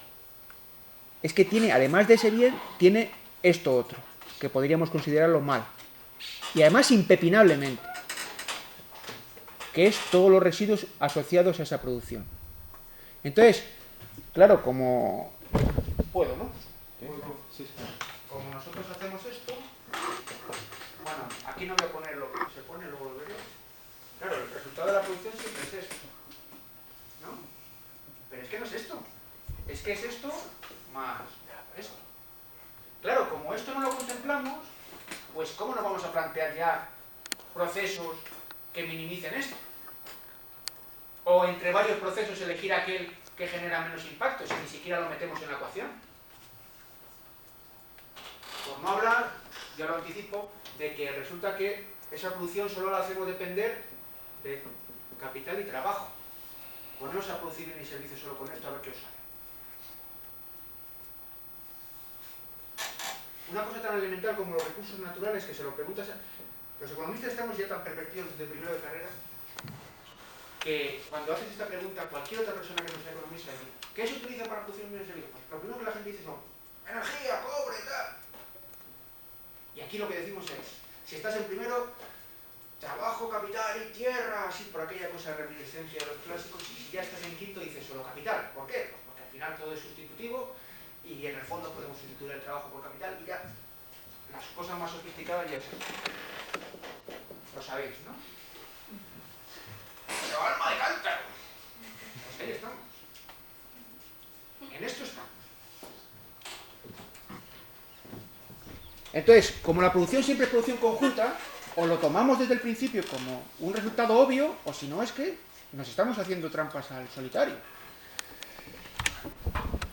Es que tiene, además de ese bien, tiene esto otro, que podríamos considerarlo mal. Y además impepinablemente, que es todos los residuos asociados a esa producción. Entonces, claro, como... ¿Puedo, no? Sí, sí. Como nosotros hacemos esto... Bueno, aquí no voy a poner lo que se pone, luego lo veré. Claro, el resultado de la producción siempre es esto, ¿no? Pero es que no es esto. Es que es esto más esto. Claro, como esto no lo contemplamos, pues ¿cómo nos vamos a plantear ya procesos que minimicen esto? O entre varios procesos elegir aquel que genera menos impacto, si ni siquiera lo metemos en la ecuación. Por no hablar, ya lo anticipo, de que resulta que esa producción solo la hacemos depender de capital y trabajo. Poneros a producir bienes y servicios solo con esto, a ver qué os sale. Una cosa tan elemental como los recursos naturales, que se lo preguntas a... Los economistas estamos ya tan pervertidos desde primero de carrera, que cuando haces esta pregunta a cualquier otra persona que no sea economista, ¿qué se utiliza para producir bienes y servicios? Pues lo primero que la gente dice son energía, cobre, tal. Y aquí lo que decimos es, si estás en primero, trabajo, capital y tierra, así por aquella cosa de reminiscencia de los clásicos, y si ya estás en quinto dices solo capital. ¿Por qué? Pues porque al final todo es sustitutivo y en el fondo podemos sustituir el trabajo por capital y ya las cosas más sofisticadas ya existen. Lo sabéis, ¿no? Pero alma de cántaro. Pues ahí estamos. En esto estamos. Entonces, como la producción siempre es producción conjunta, o lo tomamos desde el principio como un resultado obvio, o si no es que nos estamos haciendo trampas al solitario.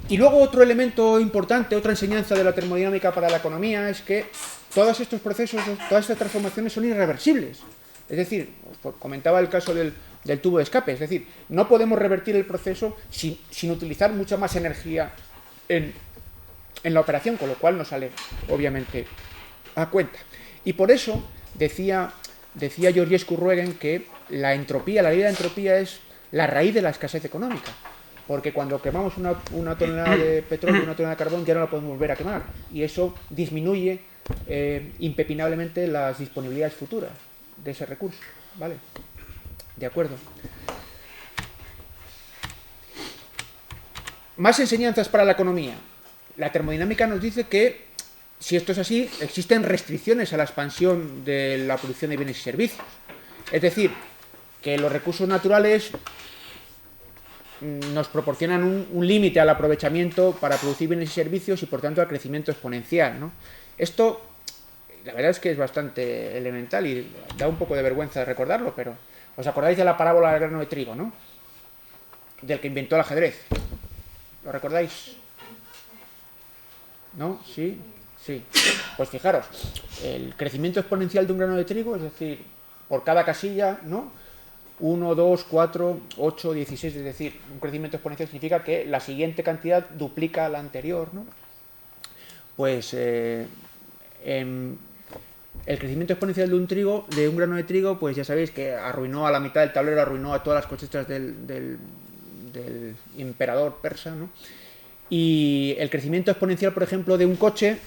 Y luego otro elemento importante, otra enseñanza de la termodinámica para la economía, es que todos estos procesos, todas estas transformaciones son irreversibles. Es decir, os comentaba el caso del tubo de escape, es decir, no podemos revertir el proceso sin utilizar mucha más energía en la operación, con lo cual no sale, obviamente, a cuenta. Y por eso decía Georgescu Ruegen que la entropía, la ley de la entropía es la raíz de la escasez económica. Porque cuando quemamos una tonelada de petróleo, una tonelada de carbón, ya no la podemos volver a quemar. Y eso disminuye impepinablemente las disponibilidades futuras de ese recurso. ¿Vale? De acuerdo. Más enseñanzas para la economía. La termodinámica nos dice que, si esto es así, existen restricciones a la expansión de la producción de bienes y servicios. Es decir, que los recursos naturales nos proporcionan un límite al aprovechamiento para producir bienes y servicios y, por tanto, al crecimiento exponencial, ¿no? Esto, la verdad es que es bastante elemental y da un poco de vergüenza recordarlo, pero ¿os acordáis de la parábola del grano de trigo, no? Del que inventó el ajedrez. ¿Lo recordáis? ¿No? ¿Sí? Sí. Pues fijaros, el crecimiento exponencial de un grano de trigo, es decir, por cada casilla, ¿no? 1, 2, 4, 8, 16, es decir, un crecimiento exponencial significa que la siguiente cantidad duplica la anterior, ¿no? Pues el crecimiento exponencial de un grano de trigo, pues ya sabéis que arruinó a la mitad del tablero, arruinó a todas las cosechas del emperador persa, ¿no? Y el crecimiento exponencial, por ejemplo, de un coche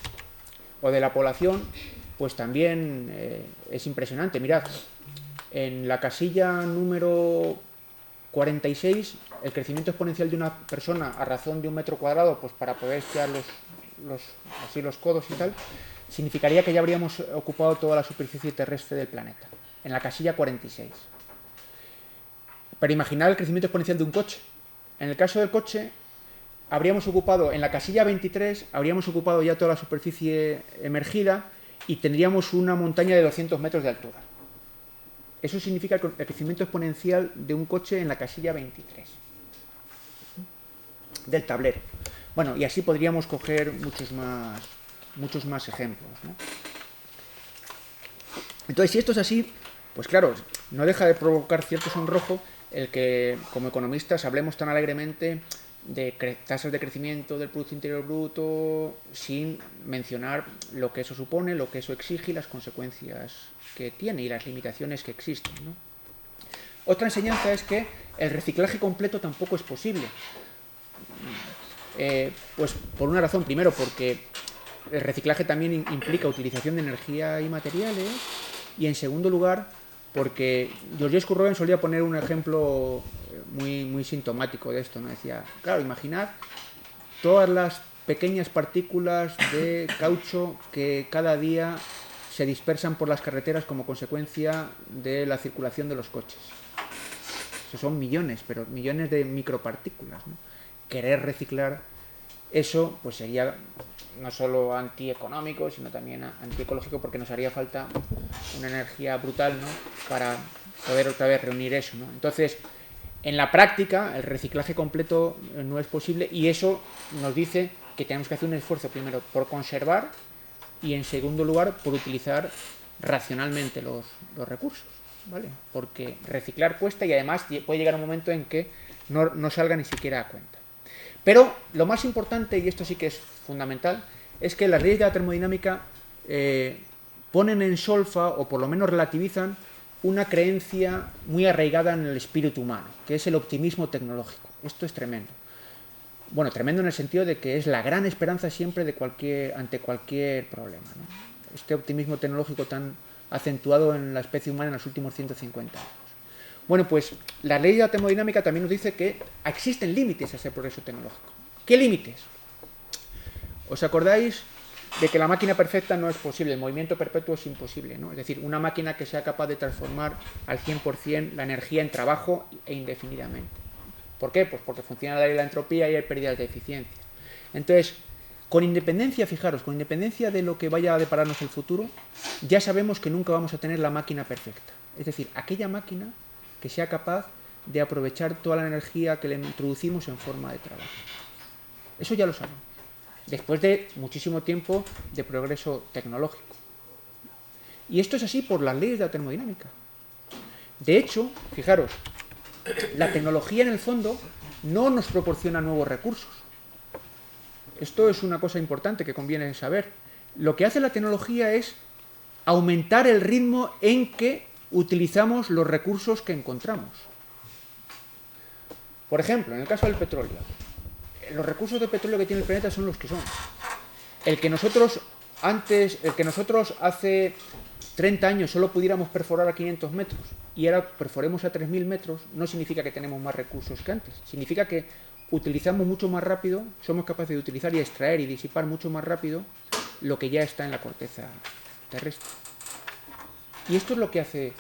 o de la población, pues también es impresionante. Mirad, en la casilla número 46, el crecimiento exponencial de una persona a razón de 1 metro cuadrado, pues para poder estirar los codos y tal, significaría que ya habríamos ocupado toda la superficie terrestre del planeta, en la casilla 46. Pero imaginad el crecimiento exponencial de un coche. en el caso del coche, habríamos ocupado, en la casilla 23, habríamos ocupado ya toda la superficie emergida y tendríamos una montaña de 200 metros de altura. Eso significa el crecimiento exponencial de un coche en la casilla 23 del tablero. Bueno, y así podríamos coger muchos más ejemplos, ¿no? Entonces, si esto es así, pues claro, no deja de provocar cierto sonrojo el que, como economistas, hablemos tan alegremente de tasas de crecimiento del Producto Interior Bruto sin mencionar lo que eso supone, lo que eso exige y las consecuencias que tiene y las limitaciones que existen, ¿no? Otra enseñanza es que el reciclaje completo tampoco es posible. Pues por una razón, primero porque el reciclaje también implica utilización de energía y materiales, y en segundo lugar porque Georgescu Roegen solía poner un ejemplo muy sintomático de esto, ¿no? Decía, claro, imaginad todas las pequeñas partículas de caucho que cada día se dispersan por las carreteras como consecuencia de la circulación de los coches. Eso son millones, pero millones de micropartículas, ¿no? Querer reciclar eso pues sería no solo antieconómico, sino también antiecológico, porque nos haría falta una energía brutal, ¿no?, para poder otra vez reunir eso, ¿no? Entonces, en la práctica, el reciclaje completo no es posible, y eso nos dice que tenemos que hacer un esfuerzo primero por conservar y en segundo lugar por utilizar racionalmente los recursos, ¿vale? Porque reciclar cuesta y además puede llegar un momento en que no salga ni siquiera a cuenta. Pero lo más importante, y esto sí que es fundamental, es que las leyes de la termodinámica ponen en solfa, o por lo menos relativizan, una creencia muy arraigada en el espíritu humano, que es el optimismo tecnológico. Esto es tremendo. Bueno, tremendo en el sentido de que es la gran esperanza siempre ante cualquier problema, ¿no? Este optimismo tecnológico tan acentuado en la especie humana en los últimos 150 años. Bueno, pues la ley de la termodinámica también nos dice que existen límites a ese progreso tecnológico. ¿Qué límites? ¿Os acordáis de que la máquina perfecta no es posible? El movimiento perpetuo es imposible, ¿no? Es decir, una máquina que sea capaz de transformar al 100% la energía en trabajo e indefinidamente. ¿Por qué? Pues porque funciona la ley de la entropía y hay pérdidas de eficiencia. Entonces, con independencia, fijaros, con independencia de lo que vaya a depararnos el futuro, ya sabemos que nunca vamos a tener la máquina perfecta. Es decir, aquella máquina que sea capaz de aprovechar toda la energía que le introducimos en forma de trabajo. Eso ya lo sabemos, después de muchísimo tiempo de progreso tecnológico. Y esto es así por las leyes de la termodinámica. De hecho, fijaros, la tecnología en el fondo no nos proporciona nuevos recursos. Esto es una cosa importante que conviene saber. Lo que hace la tecnología es aumentar el ritmo en que utilizamos los recursos que encontramos. Por ejemplo, en el caso del petróleo, los recursos de petróleo que tiene el planeta son los que son. El que nosotros hace 30 años solo pudiéramos perforar a 500 metros y ahora perforemos a 3.000 metros, no significa que tenemos más recursos que antes. Significa que utilizamos mucho más rápido, somos capaces de utilizar y extraer y disipar mucho más rápido lo que ya está en la corteza terrestre. Y esto es lo que hace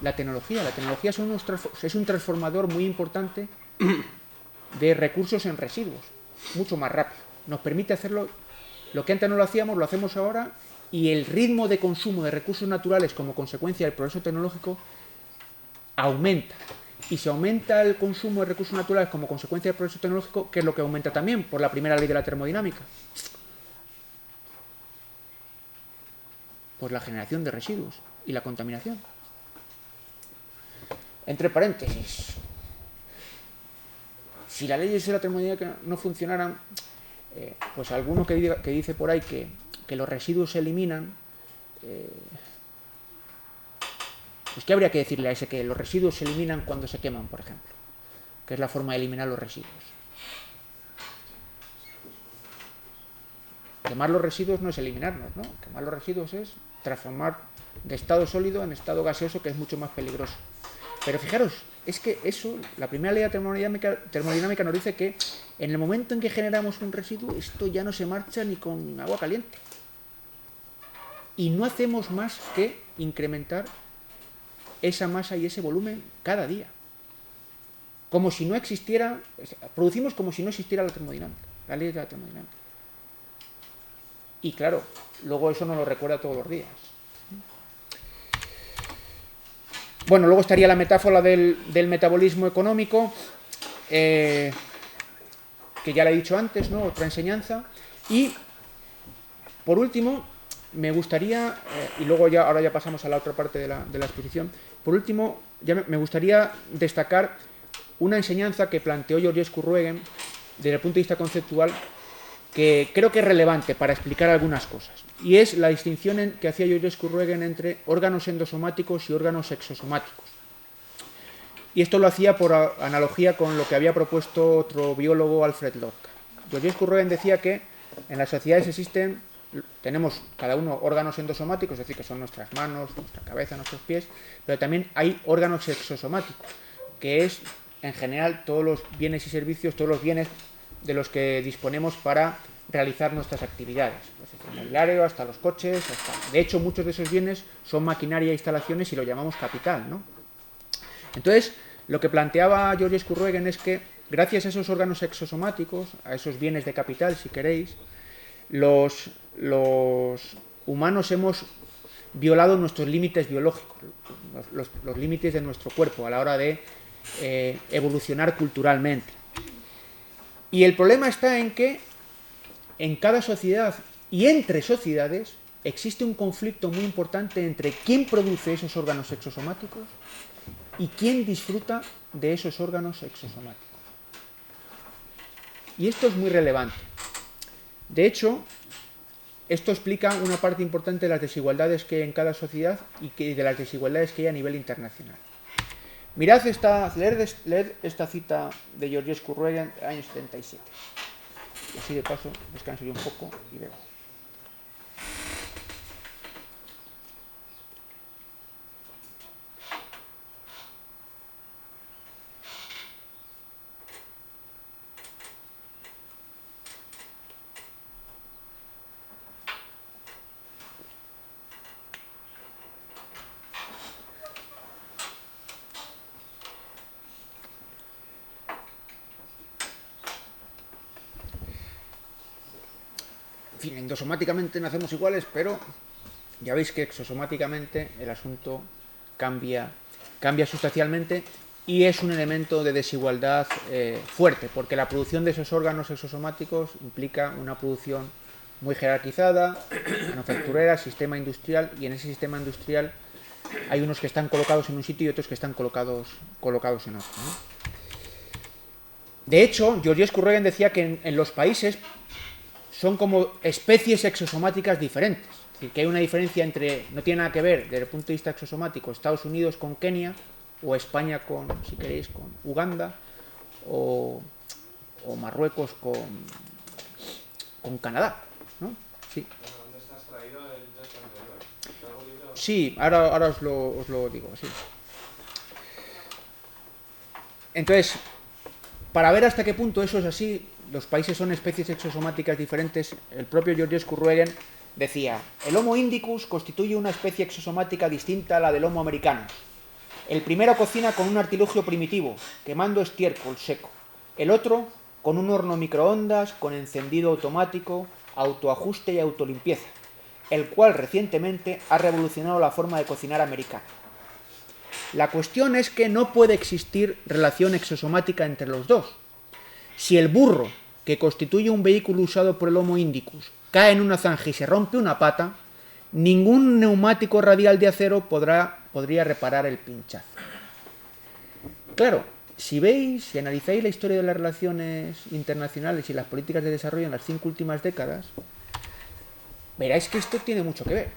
la tecnología. La tecnología es un transformador muy importante de recursos en residuos, mucho más rápido. Nos permite hacerlo, lo que antes no lo hacíamos, lo hacemos ahora, y el ritmo de consumo de recursos naturales como consecuencia del progreso tecnológico aumenta. Y si aumenta el consumo de recursos naturales como consecuencia del progreso tecnológico, ¿qué es lo que aumenta también por la primera ley de la termodinámica? Pues la generación de residuos y la contaminación. Entre paréntesis, si las leyes de la termodinámica no funcionaran, pues alguno que dice por ahí que los residuos se eliminan, pues ¿qué habría que decirle a ese que los residuos se eliminan cuando se queman, por ejemplo? Que es la forma de eliminar los residuos. Quemar los residuos no es eliminarlos, ¿no? Quemar los residuos es transformar de estado sólido en estado gaseoso, que es mucho más peligroso. Pero fijaros, es que eso, la primera ley de la termodinámica nos dice que en el momento en que generamos un residuo, esto ya no se marcha ni con agua caliente. Y no hacemos más que incrementar esa masa y ese volumen cada día. como si no existiera, producimos como si no existiera la termodinámica, la ley de la termodinámica. Y claro, luego eso nos lo recuerda todos los días. Bueno, luego estaría la metáfora del metabolismo económico, que ya le he dicho antes, ¿no? Otra enseñanza. Y, por último, me gustaría, y luego ahora ya pasamos a la otra parte de la exposición, por último, me gustaría destacar una enseñanza que planteó Georgescu Ruegen desde el punto de vista conceptual, que creo que es relevante para explicar algunas cosas. Y es la distinción que hacía Georgescu Ruegen entre órganos endosomáticos y órganos exosomáticos. Y esto lo hacía por analogía con lo que había propuesto otro biólogo, Alfred Lotka. Georgescu Ruegen decía que en las sociedades tenemos cada uno órganos endosomáticos, es decir, que son nuestras manos, nuestra cabeza, nuestros pies, pero también hay órganos exosomáticos, que es, en general, todos los bienes y servicios, todos los bienes de los que disponemos para realizar nuestras actividades, desde el mobiliario hasta los coches, de hecho muchos de esos bienes son maquinaria e instalaciones y lo llamamos capital, ¿no? Entonces, lo que planteaba Georgescu Ruegen es que gracias a esos órganos exosomáticos, a esos bienes de capital, si queréis, los humanos hemos violado nuestros límites biológicos, los límites de nuestro cuerpo a la hora de evolucionar culturalmente. Y el problema está en que en cada sociedad y entre sociedades existe un conflicto muy importante entre quién produce esos órganos exosomáticos y quién disfruta de esos órganos exosomáticos. Y esto es muy relevante. De hecho, esto explica una parte importante de las desigualdades que hay en cada sociedad y de las desigualdades que hay a nivel internacional. Mirad leed esta cita de Georgescu Ruegen del año 77. Así de paso, descanso yo un poco y veo. En fin, endosomáticamente nacemos iguales, pero ya veis que exosomáticamente el asunto cambia sustancialmente y es un elemento de desigualdad fuerte, porque la producción de esos órganos exosomáticos implica una producción muy jerarquizada, manufacturera, sistema industrial, y en ese sistema industrial hay unos que están colocados en un sitio y otros que están colocados en otro, ¿no? De hecho, Georgescu Ruegen decía que en los países son como especies exosomáticas diferentes. Es decir, que hay una diferencia entre, no tiene nada que ver desde el punto de vista exosomático, Estados Unidos con Kenia, o España con, si queréis, con Uganda, o Marruecos con Canadá, ¿no? Sí. ¿Dónde está extraído el texto anterior? Sí, ahora os lo digo, sí. Entonces, para ver hasta qué punto eso es así, los países son especies exosomáticas diferentes, el propio Georgescu Ruegen decía: el Homo indicus constituye una especie exosomática distinta a la del Homo americanus. El primero cocina con un artilugio primitivo, quemando estiércol seco. El otro con un horno microondas, con encendido automático, autoajuste y autolimpieza, el cual recientemente ha revolucionado la forma de cocinar americana. La cuestión es que no puede existir relación exosomática entre los dos. Si el burro, que constituye un vehículo usado por el Homo indicus, cae en una zanja y se rompe una pata, ningún neumático radial de acero podría reparar el pinchazo. Claro, si analizáis la historia de las relaciones internacionales y las políticas de desarrollo en las 5 últimas décadas, veréis que esto tiene mucho que ver.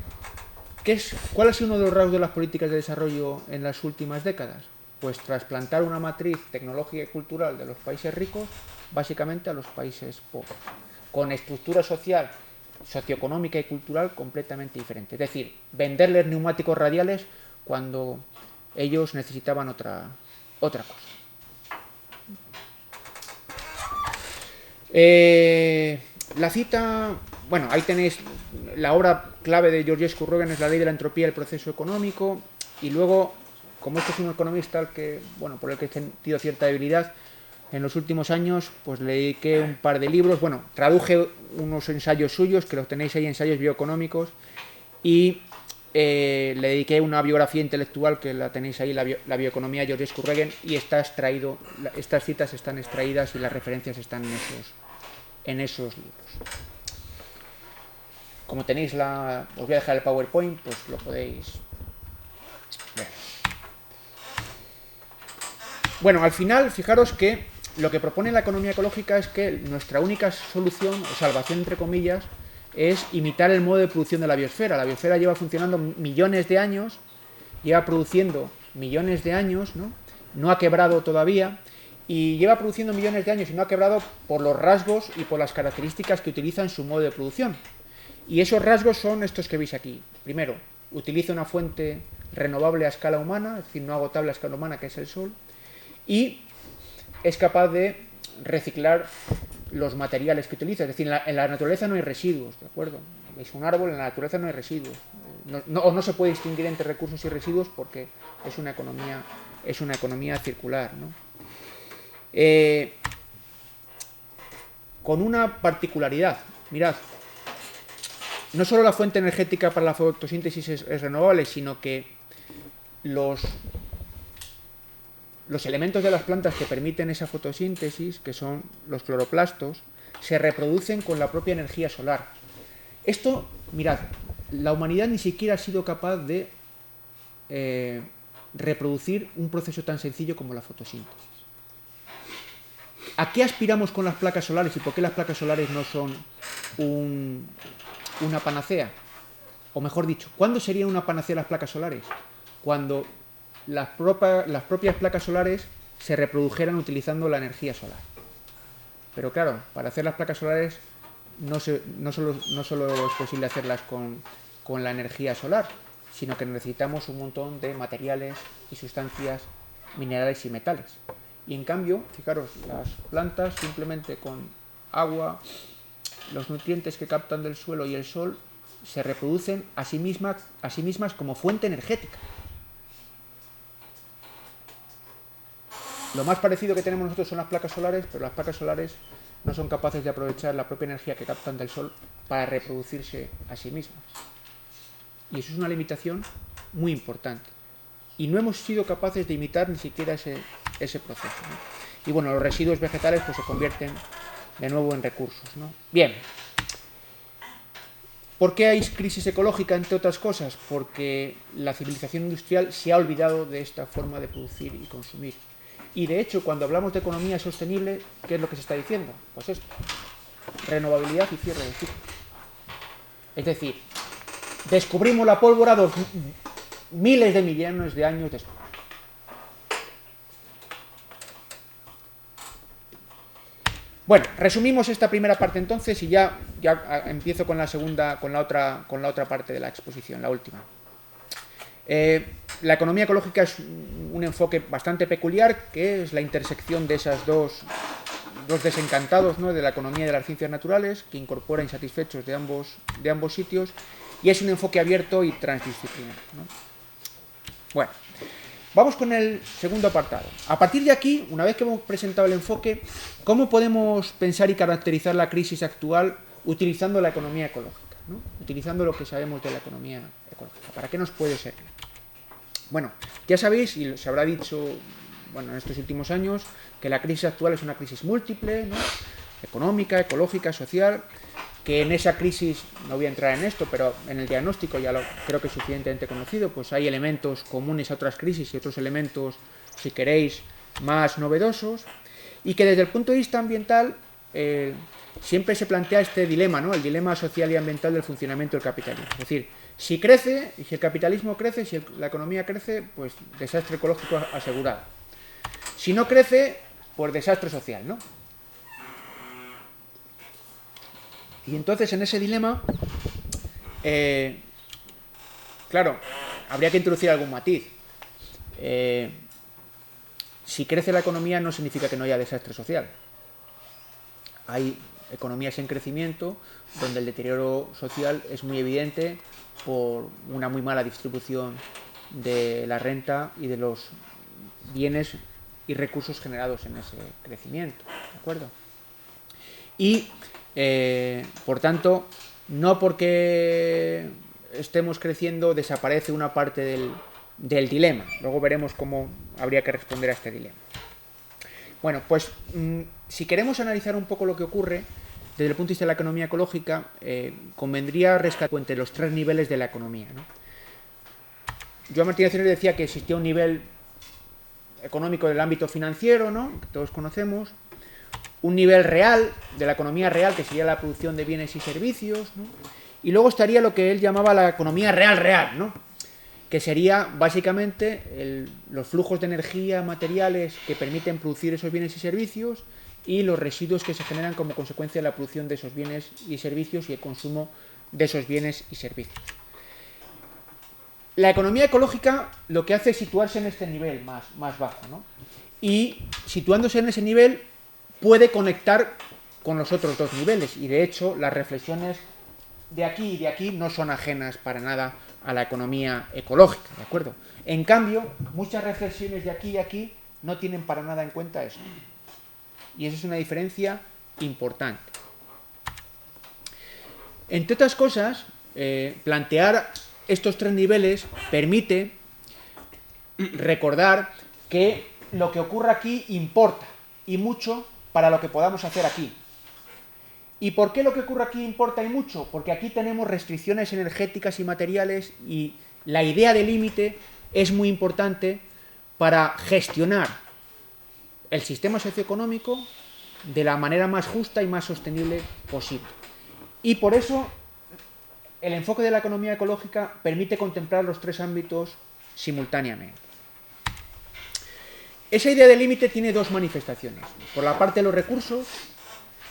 ¿Cuál ha sido uno de los rasgos de las políticas de desarrollo en las últimas décadas? Pues trasplantar una matriz tecnológica y cultural de los países ricos básicamente a los países pobres, con estructura social, socioeconómica y cultural completamente diferente. Es decir, venderles neumáticos radiales cuando ellos necesitaban otra cosa. La cita, bueno, ahí tenéis la obra clave de Georgescu Ruegen, es La ley de la entropía del proceso económico, y luego como este es un economista al que, bueno, por el que he sentido cierta debilidad, en los últimos años pues le dediqué un par de libros, bueno, traduje unos ensayos suyos, que los tenéis ahí, ensayos bioeconómicos, y le dediqué una biografía intelectual, que la tenéis ahí, la bioeconomía de Georges Kurregen, y está extraído, estas citas están extraídas y las referencias están en esos libros. Como tenéis os voy a dejar el PowerPoint, pues lo podéis ver. Bueno, al final, fijaros que lo que propone la economía ecológica es que nuestra única solución, o salvación entre comillas, es imitar el modo de producción de la biosfera. La biosfera lleva funcionando millones de años, lleva produciendo millones de años, ¿no? No ha quebrado todavía, y lleva produciendo millones de años y no ha quebrado por los rasgos y por las características que utiliza en su modo de producción. Y esos rasgos son estos que veis aquí. Primero, utiliza una fuente renovable a escala humana, es decir, no agotable a escala humana, que es el sol, y es capaz de reciclar los materiales que utiliza. Es decir, en la naturaleza no hay residuos, ¿de acuerdo? Veis un árbol, en la naturaleza no hay residuos. No se puede distinguir entre recursos y residuos porque es una economía circular, ¿no? Con una particularidad, mirad, no solo la fuente energética para la fotosíntesis es renovable, sino que los elementos de las plantas que permiten esa fotosíntesis, que son los cloroplastos, se reproducen con la propia energía solar. Esto, mirad, la humanidad ni siquiera ha sido capaz de reproducir un proceso tan sencillo como la fotosíntesis. ¿A qué aspiramos con las placas solares y por qué las placas solares no son una panacea? O mejor dicho, ¿cuándo serían una panacea las placas solares? Cuando las propias placas solares se reprodujeran utilizando la energía solar. Pero claro, para hacer las placas solares no solo es posible hacerlas con la energía solar, sino que necesitamos un montón de materiales y sustancias minerales y metales. Y en cambio, fijaros, las plantas simplemente con agua, los nutrientes que captan del suelo y el sol, se reproducen a sí mismas como fuente energética. Lo más parecido que tenemos nosotros son las placas solares, pero las placas solares no son capaces de aprovechar la propia energía que captan del sol para reproducirse a sí mismas. Y eso es una limitación muy importante. Y no hemos sido capaces de imitar ni siquiera ese proceso, ¿no? Y bueno, los residuos vegetales pues se convierten de nuevo en recursos, ¿no? Bien. ¿Por qué hay crisis ecológica, entre otras cosas? Porque la civilización industrial se ha olvidado de esta forma de producir y consumir. Y de hecho, cuando hablamos de economía sostenible, ¿qué es lo que se está diciendo? Pues esto: renovabilidad y cierre de ciclo. Es decir, descubrimos la pólvora miles de millones de años después. Bueno, resumimos esta primera parte entonces y ya empiezo con la segunda, con la otra parte de la exposición, la última. La economía ecológica es un enfoque bastante peculiar, que es la intersección de esas dos desencantados, ¿no?, de la economía y de las ciencias naturales, que incorpora insatisfechos de ambos sitios, y es un enfoque abierto y transdisciplinar, ¿no? Bueno, vamos con el segundo apartado. A partir de aquí, una vez que hemos presentado el enfoque, ¿cómo podemos pensar y caracterizar la crisis actual utilizando la economía ecológica, ¿no? Utilizando lo que sabemos de la economía ecológica? ¿Para qué nos puede servir? Bueno, ya sabéis, y se habrá dicho, bueno, en estos últimos años, que la crisis actual es una crisis múltiple, ¿no?, económica, ecológica, social, que en esa crisis, no voy a entrar en esto, pero en el diagnóstico ya creo que es suficientemente conocido, pues hay elementos comunes a otras crisis y otros elementos, si queréis, más novedosos, y que desde el punto de vista ambiental siempre se plantea este dilema, ¿no?, el dilema social y ambiental del funcionamiento del capitalismo. Es decir, si crece, y si el capitalismo crece, si la economía crece, pues desastre ecológico asegurado. Si no crece, pues desastre social, ¿no? Y entonces en ese dilema, claro, habría que introducir algún matiz. Si crece la economía no significa que no haya desastre social. Hay economías en crecimiento donde el deterioro social es muy evidente por una muy mala distribución de la renta y de los bienes y recursos generados en ese crecimiento, ¿de acuerdo? Y, por tanto, no porque estemos creciendo desaparece una parte del dilema. Luego veremos cómo habría que responder a este dilema. Bueno, pues si queremos analizar un poco lo que ocurre desde el punto de vista de la economía ecológica, convendría rescatar entre los tres niveles de la economía, ¿no? Joan Martínez decía que existía un nivel económico del ámbito financiero, ¿no?, que todos conocemos, un nivel real, de la economía real, que sería la producción de bienes y servicios, ¿no?, y luego estaría lo que él llamaba la economía real, ¿no?, que sería básicamente los flujos de energía, materiales que permiten producir esos bienes y servicios y los residuos que se generan como consecuencia de la producción de esos bienes y servicios y el consumo de esos bienes y servicios. La economía ecológica lo que hace es situarse en este nivel más bajo, ¿no? Y situándose en ese nivel puede conectar con los otros dos niveles, y de hecho las reflexiones de aquí y de aquí no son ajenas para nada a la economía ecológica, ¿de acuerdo? En cambio, muchas reflexiones de aquí y aquí no tienen para nada en cuenta eso. Y esa es una diferencia importante. Entre otras cosas, plantear estos tres niveles permite recordar que lo que ocurre aquí importa, y mucho, para lo que podamos hacer aquí. ¿Y por qué lo que ocurre aquí importa y mucho? Porque aquí tenemos restricciones energéticas y materiales, y la idea de límite es muy importante para gestionar el sistema socioeconómico de la manera más justa y más sostenible posible. Y por eso el enfoque de la economía ecológica permite contemplar los tres ámbitos simultáneamente. Esa idea de límite tiene dos manifestaciones: por la parte de los recursos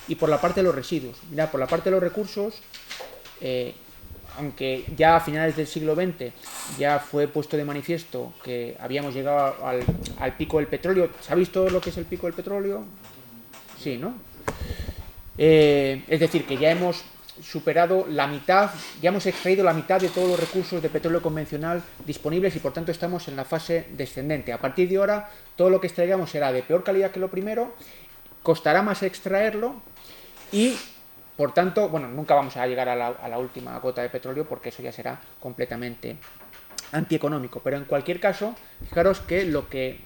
y por la parte de los residuos. Mirad, por la parte de los recursos, aunque ya a finales del siglo XX ya fue puesto de manifiesto que habíamos llegado al pico del petróleo. ¿Sabéis todo lo que es el pico del petróleo? Sí, ¿no? Es decir, que ya hemos superado la mitad, ya hemos extraído la mitad de todos los recursos de petróleo convencional disponibles, y por tanto estamos en la fase descendente. A partir de ahora, todo lo que extraigamos será de peor calidad que lo primero, costará más extraerlo y, por tanto, bueno, nunca vamos a llegar a la última gota de petróleo, porque eso ya será completamente antieconómico. Pero en cualquier caso, fijaros que lo que,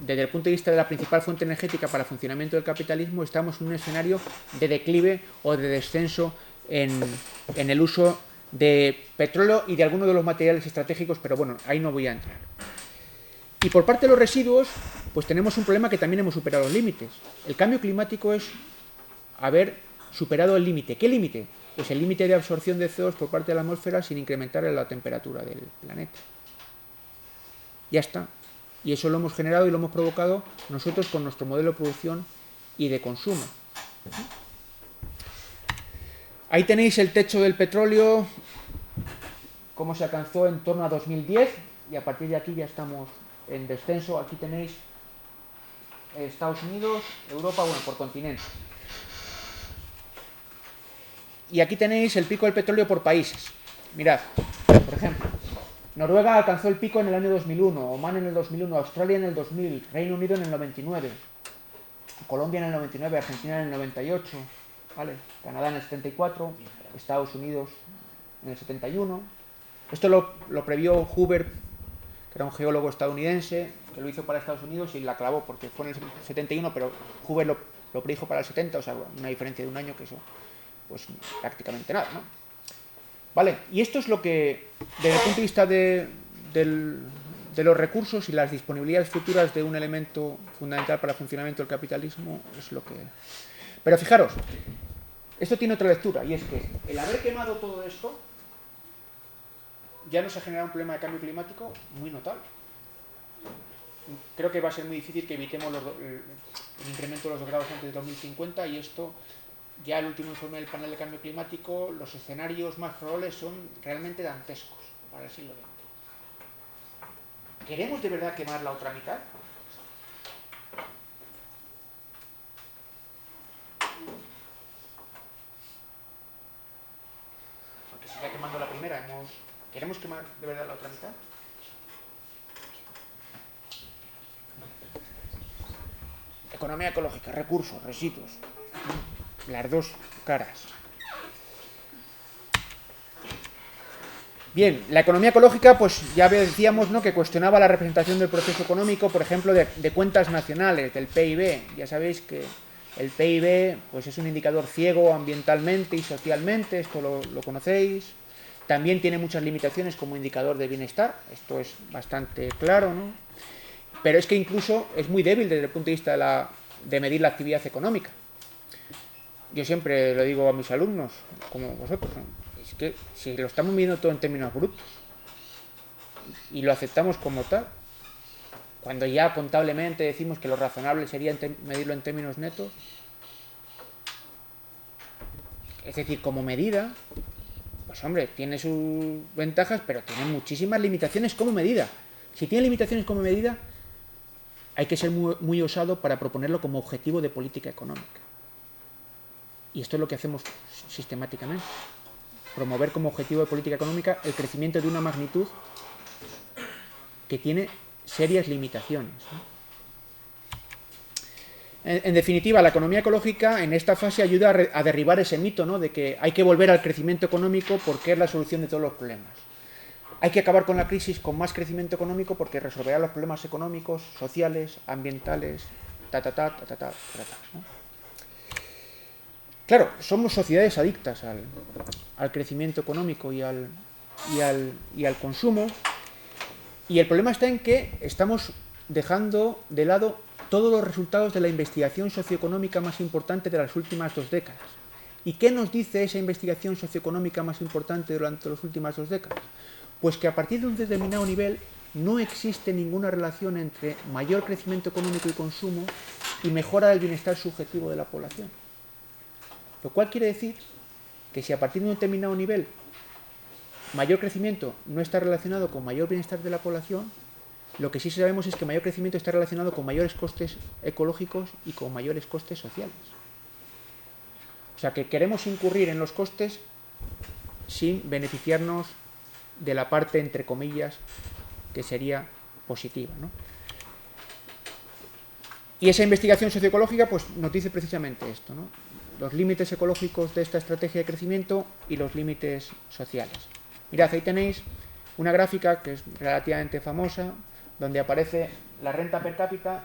desde el punto de vista de la principal fuente energética para el funcionamiento del capitalismo, estamos en un escenario de declive o de descenso en el uso de petróleo y de algunos de los materiales estratégicos, pero bueno, ahí no voy a entrar. Y por parte de los residuos, pues tenemos un problema que también hemos superado los límites. El cambio climático es haber superado el límite. ¿Qué límite? Pues el límite de absorción de CO2 por parte de la atmósfera sin incrementar la temperatura del planeta. Ya está. Y eso lo hemos generado y lo hemos provocado nosotros con nuestro modelo de producción y de consumo. Ahí tenéis el techo del petróleo, cómo se alcanzó en torno a 2010, y a partir de aquí ya estamos en descenso. Aquí tenéis Estados Unidos, Europa, bueno, por continente. Y aquí tenéis el pico del petróleo por países. Mirad, por ejemplo, Noruega alcanzó el pico en el año 2001, Omán en el 2001, Australia en el 2000, Reino Unido en el 99, Colombia en el 99, Argentina en el 98, ¿vale? Canadá en el 74, Estados Unidos en el 71. Esto lo previó Hoover, que era un geólogo estadounidense, que lo hizo para Estados Unidos y la clavó porque fue en el 71, pero Hoover lo predijo para el 70, o sea, una diferencia de un año, que eso, pues prácticamente nada, ¿no? ¿Vale? Y esto es lo que, desde el punto de vista de los recursos y las disponibilidades futuras de un elemento fundamental para el funcionamiento del capitalismo, es lo que... Pero fijaros, esto tiene otra lectura, y es que el haber quemado todo esto ya nos ha generado un problema de cambio climático muy notable. Creo que va a ser muy difícil que evitemos el incremento de los 2 grados antes de 2050, y esto, ya el último informe del panel de cambio climático, los escenarios más probables son realmente dantescos para el siglo XX. ¿Queremos de verdad quemar la otra mitad? Porque si está quemando la primera, ¿queremos quemar de verdad la otra mitad? economía ecológica, recursos, residuos, las dos caras. Bien, la economía ecológica, pues ya decíamos, ¿no?, que cuestionaba la representación del proceso económico, por ejemplo, de cuentas nacionales, del PIB. Ya sabéis que el PIB pues es un indicador ciego ambientalmente y socialmente, esto lo conocéis. También tiene muchas limitaciones como indicador de bienestar, esto es bastante claro, ¿no? Pero es que incluso es muy débil desde el punto de vista de medir la actividad económica. Yo siempre lo digo a mis alumnos, como vosotros, ¿no? Es que si lo estamos midiendo todo en términos brutos y lo aceptamos como tal, cuando ya contablemente decimos que lo razonable sería medirlo en términos netos, es decir, como medida, pues hombre, tiene sus ventajas, pero tiene muchísimas limitaciones como medida. Si tiene limitaciones como medida, hay que ser muy, muy osado para proponerlo como objetivo de política económica. Y esto es lo que hacemos sistemáticamente. Promover como objetivo de política económica el crecimiento de una magnitud que tiene serias limitaciones, ¿no? En definitiva, la economía ecológica en esta fase ayuda a derribar ese mito, ¿no?, de que hay que volver al crecimiento económico porque es la solución de todos los problemas. Hay que acabar con la crisis con más crecimiento económico porque resolverá los problemas económicos, sociales, ambientales, ¿no? Claro, somos sociedades adictas al crecimiento económico y al consumo, y el problema está en que estamos dejando de lado todos los resultados de la investigación socioeconómica más importante de las últimas 2 décadas. ¿Y qué nos dice esa investigación socioeconómica más importante durante las últimas 2 décadas? Pues que a partir de un determinado nivel no existe ninguna relación entre mayor crecimiento económico y consumo y mejora del bienestar subjetivo de la población. Lo cual quiere decir que si a partir de un determinado nivel mayor crecimiento no está relacionado con mayor bienestar de la población, lo que sí sabemos es que mayor crecimiento está relacionado con mayores costes ecológicos y con mayores costes sociales. O sea que queremos incurrir en los costes sin beneficiarnos de la parte, entre comillas, que sería positiva, ¿no? Y esa investigación socioecológica pues, nos dice precisamente esto, ¿no?, los límites ecológicos de esta estrategia de crecimiento y los límites sociales. Mirad, ahí tenéis una gráfica que es relativamente famosa, donde aparece la renta per cápita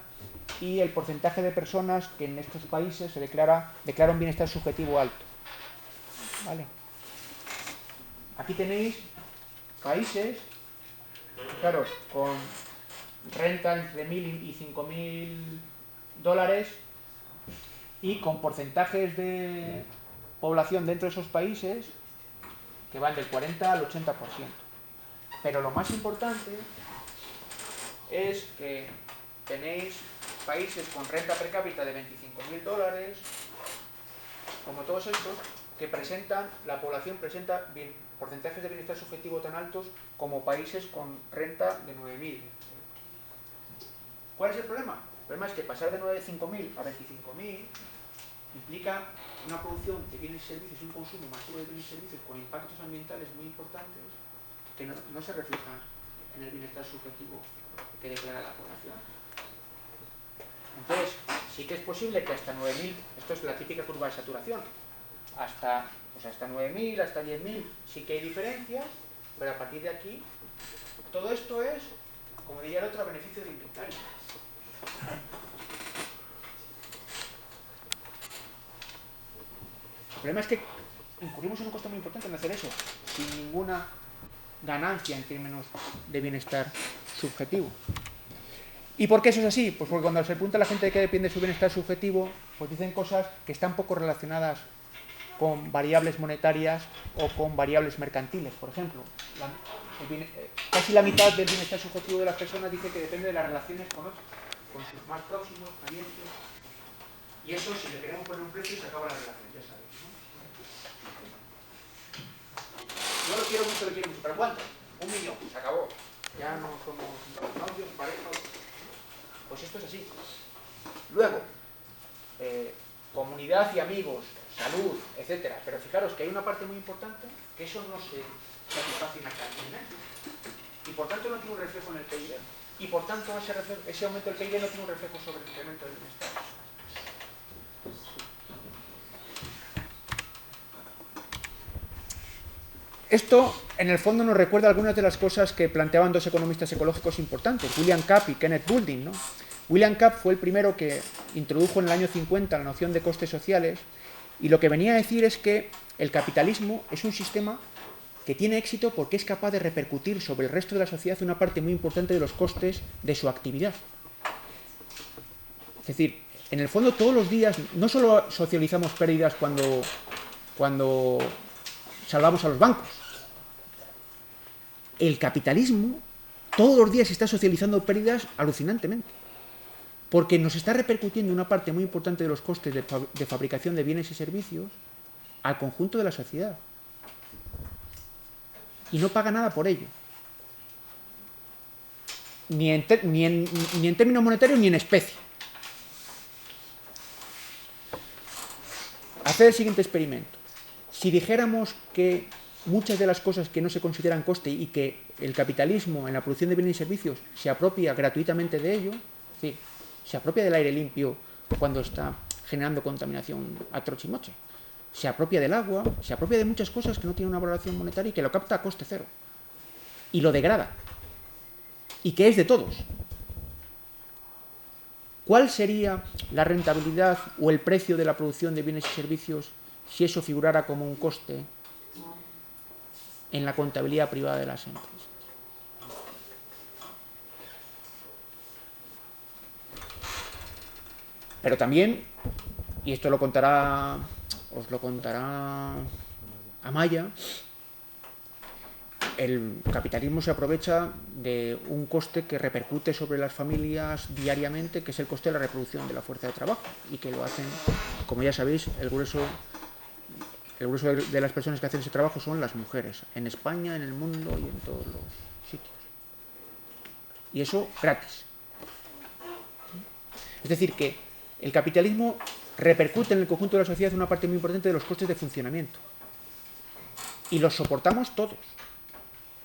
y el porcentaje de personas que en estos países se declara un bienestar subjetivo alto. ¿Vale? Aquí tenéis países, claro, con renta entre 1.000 y 5.000 dólares y con porcentajes de población dentro de esos países que van del 40 al 80%. Pero lo más importante es que tenéis países con renta per cápita de 25.000 dólares, como todos estos, que la población presenta porcentajes de bienestar subjetivo tan altos como países con renta de 9.000. ¿Cuál es el problema? El problema es que pasar de 5.000 a 25.000 implica una producción de bienes y servicios y un consumo masivo de bienes y servicios con impactos ambientales muy importantes que no se reflejan en el bienestar subjetivo que declara la población. Entonces, sí que es posible que hasta 9.000, esto es la típica curva de saturación, hasta 9.000, hasta 10.000 sí que hay diferencias, pero a partir de aquí, todo esto es, como diría el otro, a beneficio de inventario. El problema es que incurrimos en un costo muy importante en hacer eso, sin ninguna ganancia en términos de bienestar subjetivo. ¿Y por qué eso es así? Pues porque cuando se pregunta a la gente de qué depende su bienestar subjetivo, pues dicen cosas que están poco relacionadas con variables monetarias o con variables mercantiles. Por ejemplo, casi la mitad del bienestar subjetivo de las personas dice que depende de las relaciones con otros, con sus más próximos, parientes. Y eso, si le queremos poner un precio, se acaba la relación, ya sabéis, ¿no? Yo lo quiero mucho, pero ¿cuánto? 1 millón, se acabó. Ya no somos novios, parejas. Pues esto es así. Luego, comunidad y amigos, salud, etcétera. Pero fijaros que hay una parte muy importante que eso no se satisface inmediatamente. Y por tanto no tiene un reflejo en el PIB. Y por tanto ese aumento del PIB no tiene un reflejo sobre el incremento del bienestar. Esto, en el fondo, nos recuerda algunas de las cosas que planteaban dos economistas ecológicos importantes, William Kapp y Kenneth Boulding, ¿no? William Kapp fue el primero que introdujo en el año 50 la noción de costes sociales, y lo que venía a decir es que el capitalismo es un sistema que tiene éxito porque es capaz de repercutir sobre el resto de la sociedad una parte muy importante de los costes de su actividad. Es decir, en el fondo todos los días no solo socializamos pérdidas cuando salvamos a los bancos. El capitalismo todos los días está socializando pérdidas alucinantemente, porque nos está repercutiendo una parte muy importante de los costes de fabricación de bienes y servicios al conjunto de la sociedad. Y no paga nada por ello. Ni en términos monetarios ni en especie. Hacer el siguiente experimento. Si dijéramos que muchas de las cosas que no se consideran coste y que el capitalismo en la producción de bienes y servicios se apropia gratuitamente de ello, es decir, se apropia del aire limpio cuando está generando contaminación a troche y moche, se apropia del agua, se apropia de muchas cosas que no tienen una valoración monetaria y que lo capta a coste cero y lo degrada y que es de todos. ¿Cuál sería la rentabilidad o el precio de la producción de bienes y servicios si eso figurara como un coste en la contabilidad privada de las empresas? Pero también, y esto os lo contará Amaya, el capitalismo se aprovecha de un coste que repercute sobre las familias diariamente, que es el coste de la reproducción de la fuerza de trabajo, y que lo hacen, como ya sabéis, el grueso de las personas que hacen ese trabajo son las mujeres, en España, en el mundo y en todos los sitios. Y eso gratis. Es decir, que el capitalismo repercute en el conjunto de la sociedad una parte muy importante de los costes de funcionamiento. Y los soportamos todos.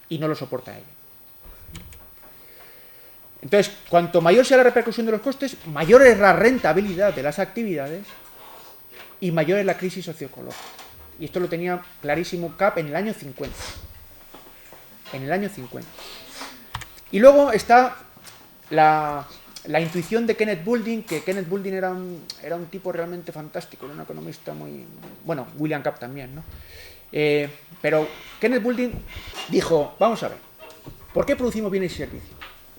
Y no lo soporta ella. Entonces, cuanto mayor sea la repercusión de los costes, mayor es la rentabilidad de las actividades y mayor es la crisis socioecológica. Y esto lo tenía clarísimo Kapp en el año 50. En el año 50. Y luego está la intuición de Kenneth Boulding, que Kenneth Boulding era un tipo realmente fantástico, era un economista muy... Bueno, William Kapp también, ¿no? Pero Kenneth Boulding dijo, vamos a ver, ¿por qué producimos bienes y servicios?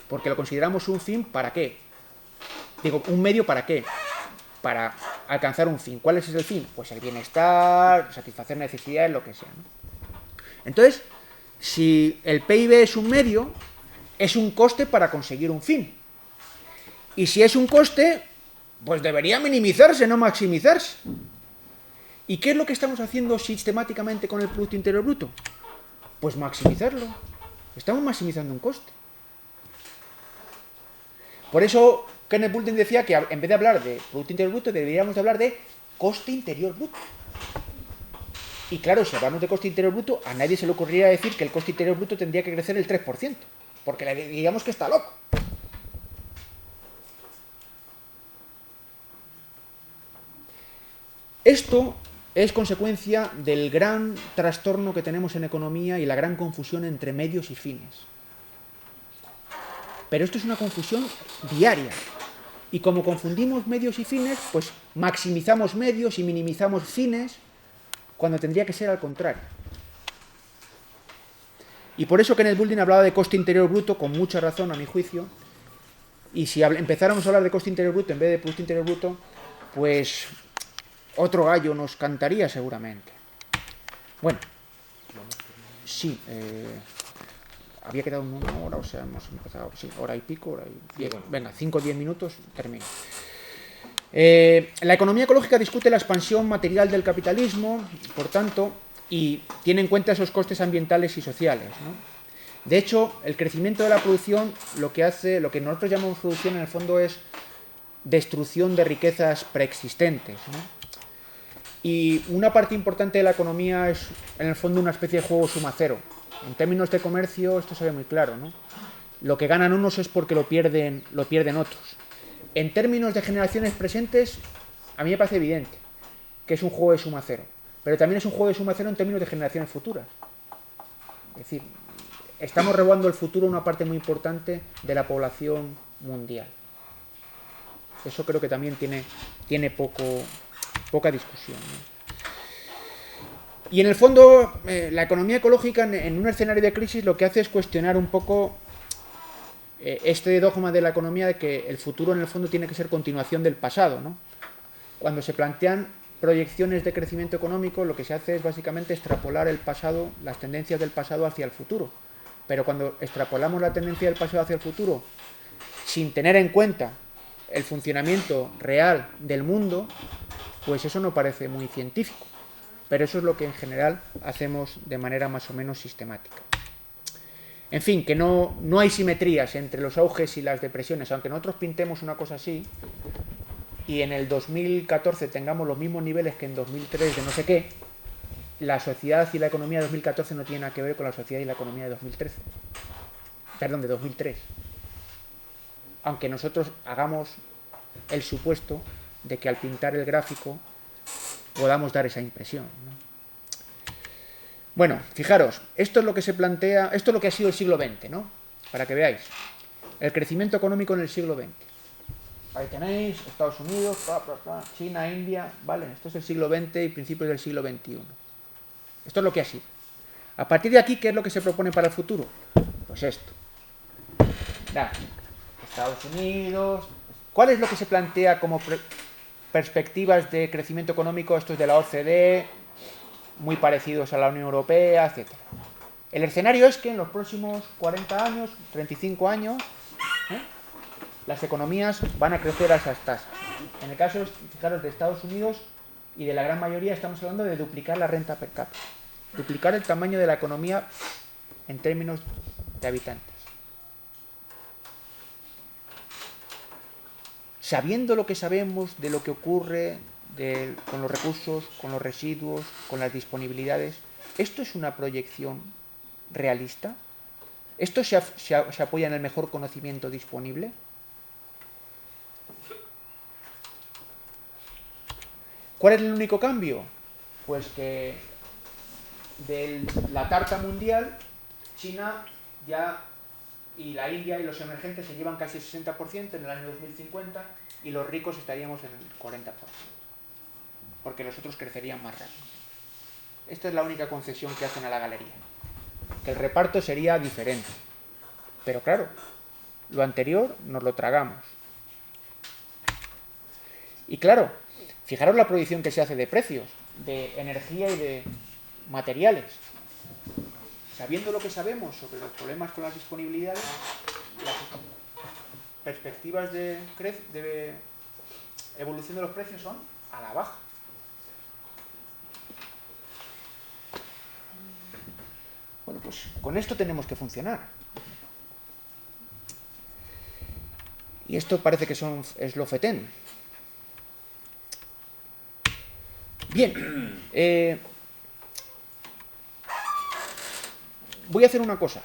Porque lo consideramos un fin, ¿para qué? Digo, un medio, ¿para qué? Para alcanzar un fin. ¿Cuál es el fin? Pues el bienestar, satisfacer necesidades, lo que sea, ¿no? Entonces, si el PIB es un medio, es un coste para conseguir un fin. Y si es un coste, pues debería minimizarse, no maximizarse. ¿Y qué es lo que estamos haciendo sistemáticamente con el Producto Interior Bruto? Pues maximizarlo. Estamos maximizando un coste. Por eso Kenneth Boulding decía que en vez de hablar de Producto Interior Bruto, deberíamos de hablar de coste interior bruto. Y claro, si hablamos de coste interior bruto, a nadie se le ocurriría decir que el coste interior bruto tendría que crecer el 3%, porque le diríamos que está loco. Esto es consecuencia del gran trastorno que tenemos en economía y la gran confusión entre medios y fines. Pero esto es una confusión diaria. Y como confundimos medios y fines, pues maximizamos medios y minimizamos fines, cuando tendría que ser al contrario. Y por eso Kenneth Boulding hablaba de coste interior bruto, con mucha razón, a mi juicio. Y si empezáramos a hablar de coste interior bruto en vez de Producto Interior Bruto, pues otro gallo nos cantaría seguramente. Bueno, sí, había quedado en 1 hora, o sea, hemos empezado, sí, hora y pico, hora y 10. Venga, 5 o 10 minutos, termino. La economía ecológica discute la expansión material del capitalismo, por tanto, y tiene en cuenta esos costes ambientales y sociales, ¿no? De hecho, el crecimiento de la producción, lo que nosotros llamamos producción, en el fondo es destrucción de riquezas preexistentes, ¿no? Y una parte importante de la economía es, en el fondo, una especie de juego suma cero. En términos de comercio, esto se ve muy claro, ¿no? Lo que ganan unos es porque lo pierden otros. En términos de generaciones presentes, a mí me parece evidente que es un juego de suma cero. Pero también es un juego de suma cero en términos de generaciones futuras. Es decir, estamos robando el futuro a una parte muy importante de la población mundial. Eso creo que también tiene poca discusión, ¿no? Y en el fondo, la economía ecológica en un escenario de crisis lo que hace es cuestionar un poco este dogma de la economía de que el futuro en el fondo tiene que ser continuación del pasado, ¿no? Cuando se plantean proyecciones de crecimiento económico, lo que se hace es básicamente extrapolar el pasado, las tendencias del pasado hacia el futuro. Pero cuando extrapolamos la tendencia del pasado hacia el futuro sin tener en cuenta el funcionamiento real del mundo, pues eso no parece muy científico. Pero eso es lo que en general hacemos de manera más o menos sistemática. En fin, que no hay simetrías entre los auges y las depresiones, aunque nosotros pintemos una cosa así y en el 2014 tengamos los mismos niveles que en 2003 de no sé qué, la sociedad y la economía de 2014 no tienen nada que ver con la sociedad y la economía de 2013. Perdón, de 2003. Aunque nosotros hagamos el supuesto de que al pintar el gráfico podamos dar esa impresión, ¿no? Bueno, fijaros, esto es lo que se plantea, esto es lo que ha sido el siglo XX, ¿no? Para que veáis. El crecimiento económico en el siglo XX. Ahí tenéis, Estados Unidos, China, India, ¿vale? Esto es el siglo XX y principios del siglo XXI. Esto es lo que ha sido. A partir de aquí, ¿qué es lo que se propone para el futuro? Pues esto. Mirad, Estados Unidos. ¿Cuál es lo que se plantea como perspectivas de crecimiento económico? Estos de la OCDE, muy parecidos a la Unión Europea, etc. El escenario es que en los próximos 40 años, 35 años, las economías van a crecer a esas tasas. En el caso, fijaros, de Estados Unidos y de la gran mayoría, estamos hablando de duplicar la renta per cápita. Duplicar el tamaño de la economía en términos de habitantes. Sabiendo lo que sabemos de lo que ocurre con los recursos, con los residuos, con las disponibilidades, ¿esto es una proyección realista? ¿Esto se apoya en el mejor conocimiento disponible? ¿Cuál es el único cambio? Pues que de la tarta mundial, China ya y la India y los emergentes se llevan casi el 60% en el año 2050 y los ricos estaríamos en el 40%, porque los otros crecerían más rápido. Esta es la única concesión que hacen a la galería, que el reparto sería diferente. Pero claro, lo anterior nos lo tragamos. Y claro, fijaros la proyección que se hace de precios, de energía y de materiales. Sabiendo lo que sabemos sobre los problemas con las disponibilidades, las perspectivas de evolución de los precios son a la baja. Bueno, pues con esto tenemos que funcionar. Y esto parece que es lo fetén. Bien. Voy a hacer una cosa.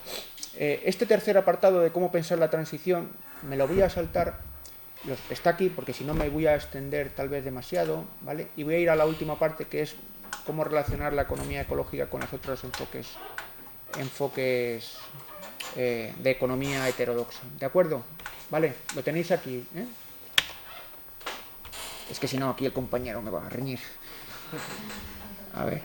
Este tercer apartado de cómo pensar la transición me lo voy a saltar. Está aquí porque si no me voy a extender tal vez demasiado, ¿vale? Y voy a ir a la última parte, que es cómo relacionar la economía ecológica con los otros enfoques de economía heterodoxa. ¿De acuerdo? ¿Vale? Lo tenéis aquí, ¿eh? Es que si no, aquí el compañero me va a reñir. A ver.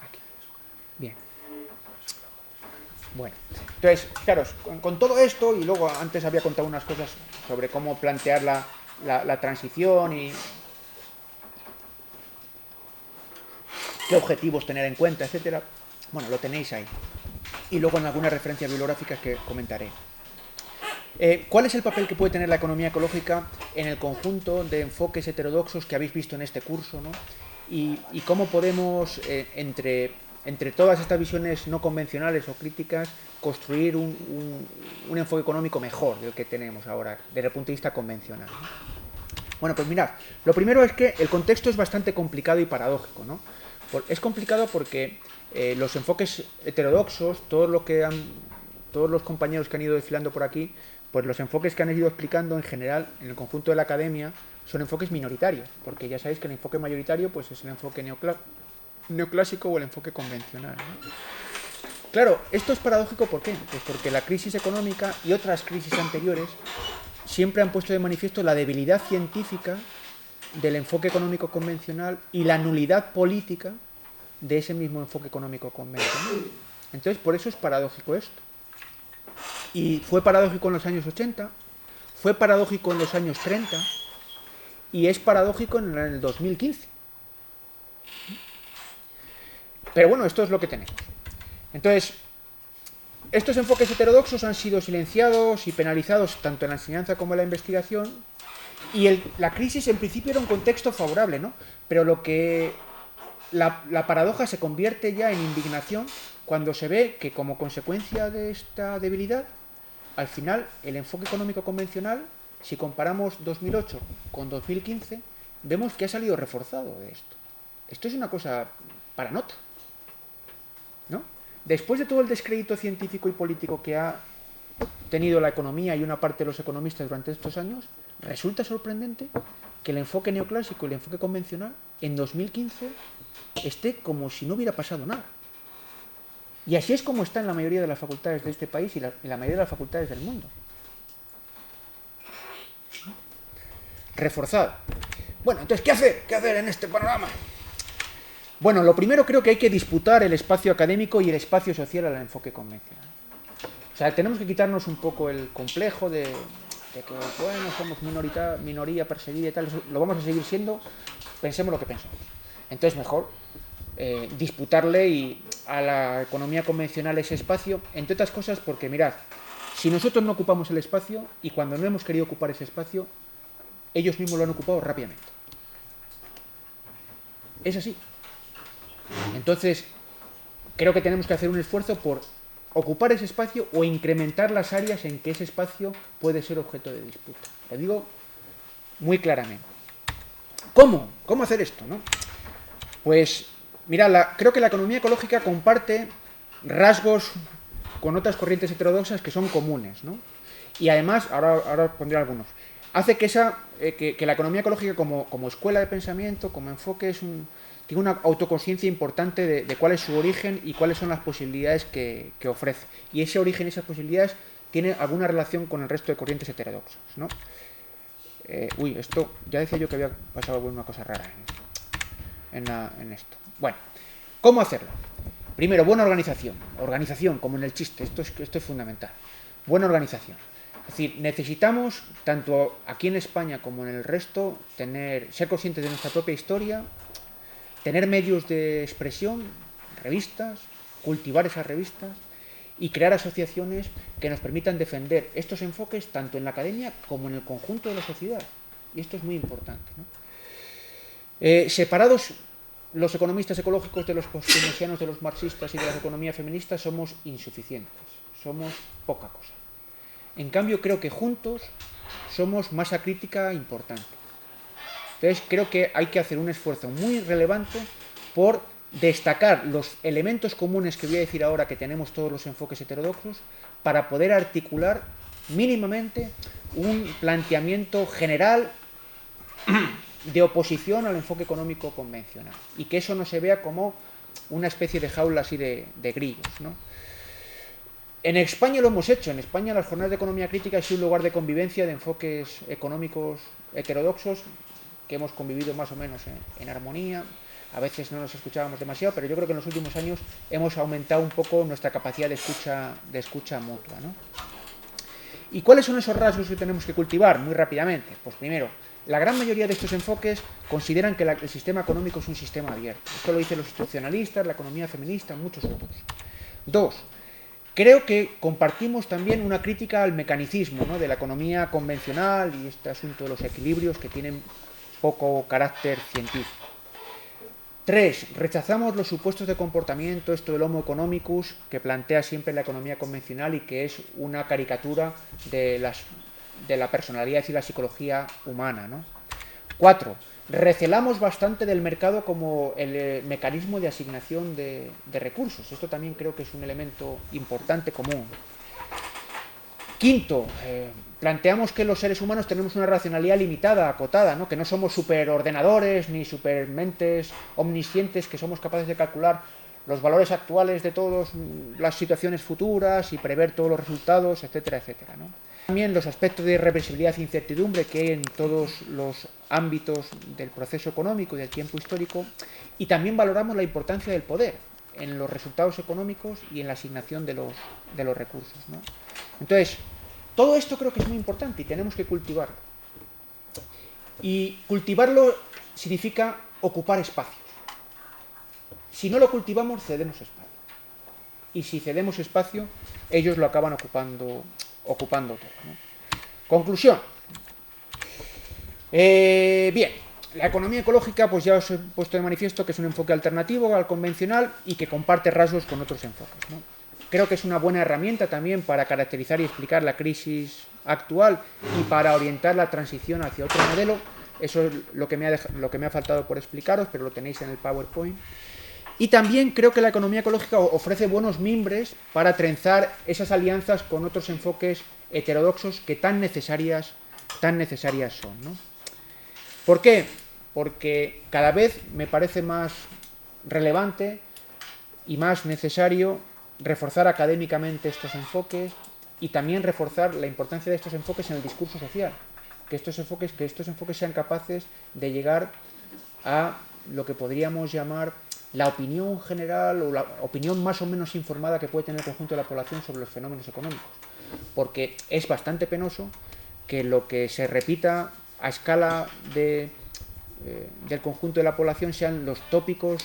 Aquí. Bien. Bueno, entonces, fijaros, con todo esto, y luego antes había contado unas cosas sobre cómo plantear la transición y qué objetivos tener en cuenta, etcétera. Bueno, lo tenéis ahí. Y luego en algunas referencias bibliográficas que comentaré. ¿Cuál es el papel que puede tener la economía ecológica en el conjunto de enfoques heterodoxos que habéis visto en este curso, ¿no? Y cómo podemos, entre todas estas visiones no convencionales o críticas, construir un enfoque económico mejor del que tenemos ahora, desde el punto de vista convencional, ¿no? Bueno, pues mirad, lo primero es que el contexto es bastante complicado y paradójico, ¿no? Es complicado porque los enfoques heterodoxos, todos los compañeros que han ido desfilando por aquí, pues los enfoques que han ido explicando en general en el conjunto de la academia son enfoques minoritarios, porque ya sabéis que el enfoque mayoritario pues es el enfoque neoclásico o el enfoque convencional, ¿no? Claro, esto es paradójico, ¿por qué? Pues porque la crisis económica y otras crisis anteriores siempre han puesto de manifiesto la debilidad científica del enfoque económico convencional y la nulidad política de ese mismo enfoque económico convencional. Entonces, por eso es paradójico esto. Y fue paradójico en los años 80, fue paradójico en los años 30 y es paradójico en el 2015. Pero bueno, esto es lo que tenemos. Entonces, estos enfoques heterodoxos han sido silenciados y penalizados tanto en la enseñanza como en la investigación, y la crisis en principio era un contexto favorable, ¿no? Pero lo que la paradoja se convierte ya en indignación cuando se ve que como consecuencia de esta debilidad, al final el enfoque económico convencional, si comparamos 2008 con 2015, vemos que ha salido reforzado de esto. Esto es una cosa para nota, ¿no? Después de todo el descrédito científico y político que ha tenido la economía y una parte de los economistas durante estos años, resulta sorprendente que el enfoque neoclásico y el enfoque convencional en 2015 esté como si no hubiera pasado nada. Y así es como está en la mayoría de las facultades de este país y en la mayoría de las facultades del mundo. Reforzado. Bueno, entonces, ¿qué hacer? ¿Qué hacer en este panorama? Bueno, lo primero creo que hay que disputar el espacio académico y el espacio social al enfoque convencional. O sea, tenemos que quitarnos un poco el complejo de que, bueno, somos minoría perseguida y tal, lo vamos a seguir siendo, pensemos lo que pensamos. Entonces, mejor disputarle a la economía convencional ese espacio, entre otras cosas porque, mirad, si nosotros no ocupamos el espacio y cuando no hemos querido ocupar ese espacio, ellos mismos lo han ocupado rápidamente. Es así. Entonces, creo que tenemos que hacer un esfuerzo por ocupar ese espacio o incrementar las áreas en que ese espacio puede ser objeto de disputa. Lo digo muy claramente. ¿Cómo? ¿Cómo hacer esto, no? Pues, mira, creo que la economía ecológica comparte rasgos con otras corrientes heterodoxas que son comunes, ¿no? Y además, ahora pondré algunos, hace que la economía ecológica como escuela de pensamiento, como enfoque, tiene una autoconsciencia importante de cuál es su origen y cuáles son las posibilidades que ofrece. Y ese origen y esas posibilidades tienen alguna relación con el resto de corrientes heterodoxas, ¿no? Esto, ya decía yo que había pasado alguna cosa rara en esto. Bueno, ¿cómo hacerlo? Primero, buena organización. Organización, como en el chiste, esto es fundamental. Buena organización. Es decir, necesitamos, tanto aquí en España como en el resto, ser conscientes de nuestra propia historia, tener medios de expresión, revistas, cultivar esas revistas y crear asociaciones que nos permitan defender estos enfoques tanto en la academia como en el conjunto de la sociedad. Y esto es muy importante, ¿no? Separados los economistas ecológicos de los postkeynesianos, de los marxistas y de las economías feministas, somos insuficientes, somos poca cosa. En cambio, creo que juntos somos masa crítica importante. Entonces, creo que hay que hacer un esfuerzo muy relevante por destacar los elementos comunes que voy a decir ahora que tenemos todos los enfoques heterodoxos para poder articular mínimamente un planteamiento general de oposición al enfoque económico convencional y que eso no se vea como una especie de jaula así de grillos, ¿no? En España lo hemos hecho. En España las jornadas de economía crítica han sido un lugar de convivencia de enfoques económicos heterodoxos que hemos convivido más o menos en armonía. A veces no nos escuchábamos demasiado, pero yo creo que en los últimos años hemos aumentado un poco nuestra capacidad de escucha mutua, ¿no? ¿Y cuáles son esos rasgos que tenemos que cultivar? Muy rápidamente. Pues primero, la gran mayoría de estos enfoques consideran que el sistema económico es un sistema abierto. Esto lo dicen los institucionalistas, la economía feminista, muchos otros. Dos, creo que compartimos también una crítica al mecanicismo, ¿no?, de la economía convencional y este asunto de los equilibrios que tienen poco carácter científico. 3. Rechazamos los supuestos de comportamiento, esto del Homo economicus, que plantea siempre la economía convencional y que es una caricatura de la personalidad y la psicología humana, ¿no? 4. Recelamos bastante del mercado como el mecanismo de asignación de recursos. Esto también creo que es un elemento importante común. Quinto, planteamos que los seres humanos tenemos una racionalidad limitada, acotada, ¿no? Que no somos superordenadores ni supermentes omniscientes que somos capaces de calcular los valores actuales de todas las situaciones futuras y prever todos los resultados, etcétera, etcétera, ¿no? También los aspectos de irreversibilidad e incertidumbre que hay en todos los ámbitos del proceso económico y del tiempo histórico, y también valoramos la importancia del poder en los resultados económicos y en la asignación de los recursos, ¿no? Entonces, todo esto creo que es muy importante y tenemos que cultivarlo. Y cultivarlo significa ocupar espacios. Si no lo cultivamos, cedemos espacio. Y si cedemos espacio, ellos lo acaban ocupando todo, ¿no? Conclusión. Bien, la economía ecológica, pues ya os he puesto de manifiesto que es un enfoque alternativo al convencional y que comparte rasgos con otros enfoques, ¿no? Creo que es una buena herramienta también para caracterizar y explicar la crisis actual y para orientar la transición hacia otro modelo. Eso es lo que me ha faltado por explicaros, pero lo tenéis en el PowerPoint. Y también creo que la economía ecológica ofrece buenos mimbres para trenzar esas alianzas con otros enfoques heterodoxos que tan necesarias son, ¿no? ¿Por qué? Porque cada vez me parece más relevante y más necesario reforzar académicamente estos enfoques y también reforzar la importancia de estos enfoques en el discurso social, que estos enfoques sean capaces de llegar a lo que podríamos llamar la opinión general o la opinión más o menos informada que puede tener el conjunto de la población sobre los fenómenos económicos, porque es bastante penoso que lo que se repita a escala del conjunto de la población sean los tópicos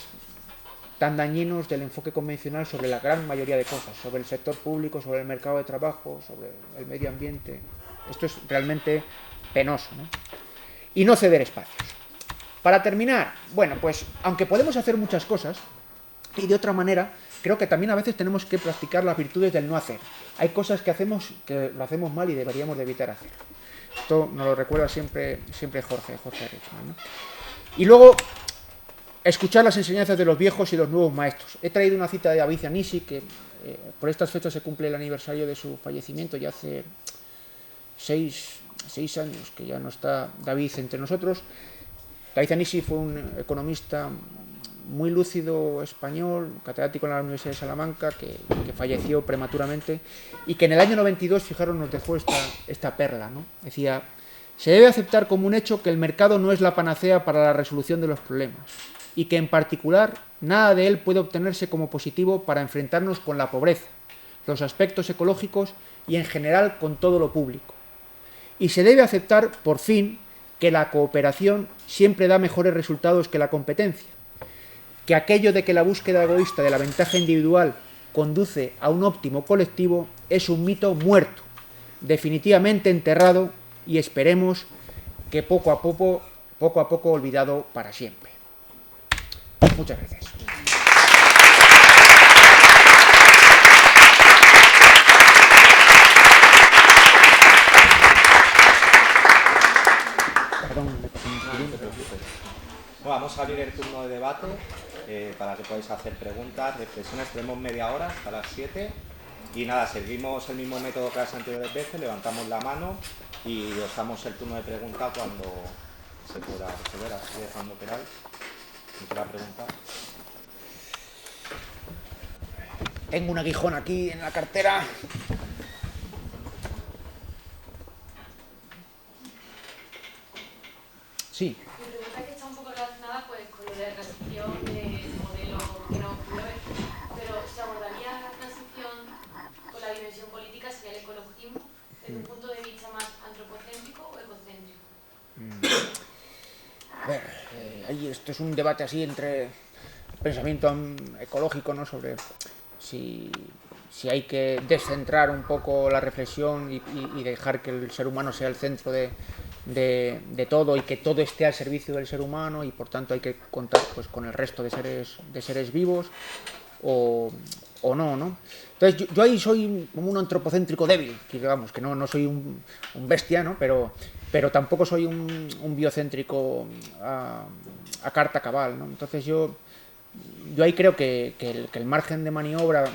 tan dañinos del enfoque convencional sobre la gran mayoría de cosas, sobre el sector público, sobre el mercado de trabajo, sobre el medio ambiente. Esto es realmente penoso, ¿no? Y no ceder espacios. Para terminar, bueno, pues aunque podemos hacer muchas cosas, y de otra manera, creo que también a veces tenemos que practicar las virtudes del no hacer. Hay cosas que lo hacemos mal y deberíamos de evitar hacer. Esto nos lo recuerda siempre Jorge Richman, ¿no? Y luego, escuchar las enseñanzas de los viejos y los nuevos maestros. He traído una cita de David Anisi, que por estas fechas se cumple el aniversario de su fallecimiento, ya hace 6 años que ya no está David entre nosotros. David Anisi fue un economista muy lúcido español, catedrático en la Universidad de Salamanca, que falleció prematuramente y que en el año 92, fijaros, nos dejó esta perla, ¿no? Decía: se debe aceptar como un hecho que el mercado no es la panacea para la resolución de los problemas y que en particular nada de él puede obtenerse como positivo para enfrentarnos con la pobreza, los aspectos ecológicos y en general con todo lo público. Y se debe aceptar, por fin, que la cooperación siempre da mejores resultados que la competencia, que aquello de que la búsqueda egoísta de la ventaja individual conduce a un óptimo colectivo es un mito muerto, definitivamente enterrado y esperemos que poco a poco olvidado para siempre. Muchas gracias. Bueno, vamos a abrir el turno de debate para que podáis hacer preguntas, reflexiones. Tenemos media hora hasta las 7 y nada, seguimos el mismo método que las anteriores veces, levantamos la mano y os damos el turno de pregunta cuando se pueda resolver. Así dejando Peral, ¿me quiera preguntar? Tengo un aguijón aquí en la cartera. Sí. Mi pregunta es que está un poco relacionada pues, con lo de la transición del modelo que no ocurrió, pero ¿se abordaría la transición con la dimensión política, sería el ecologismo, desde un punto de vista más antropocéntrico o ecocéntrico? A ver, esto es un debate así entre pensamiento ecológico, ¿no? Sobre si hay que descentrar un poco la reflexión y dejar que el ser humano sea el centro de todo y que todo esté al servicio del ser humano y por tanto hay que contar pues con el resto de seres vivos o no, ¿no? Entonces yo ahí soy como un antropocéntrico débil, que digamos que no soy un bestia, ¿no? Pero tampoco soy un biocéntrico a carta cabal, ¿no? Entonces yo ahí creo que el margen de maniobra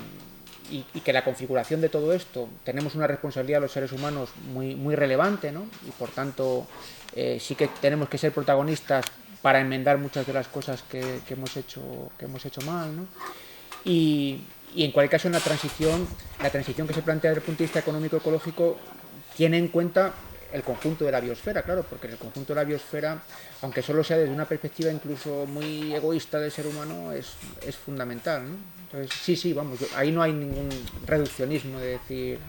y que la configuración de todo esto, tenemos una responsabilidad los seres humanos muy relevante, ¿no? Y por tanto sí que tenemos que ser protagonistas para enmendar muchas de las cosas que hemos hecho mal, ¿no? Y en cualquier caso, en la transición que se plantea desde el punto de vista económico-ecológico tiene en cuenta el conjunto de la biosfera, claro, porque en el conjunto de la biosfera, aunque solo sea desde una perspectiva incluso muy egoísta del ser humano, es fundamental, ¿no? Entonces, sí, vamos, ahí no hay ningún reduccionismo de decir...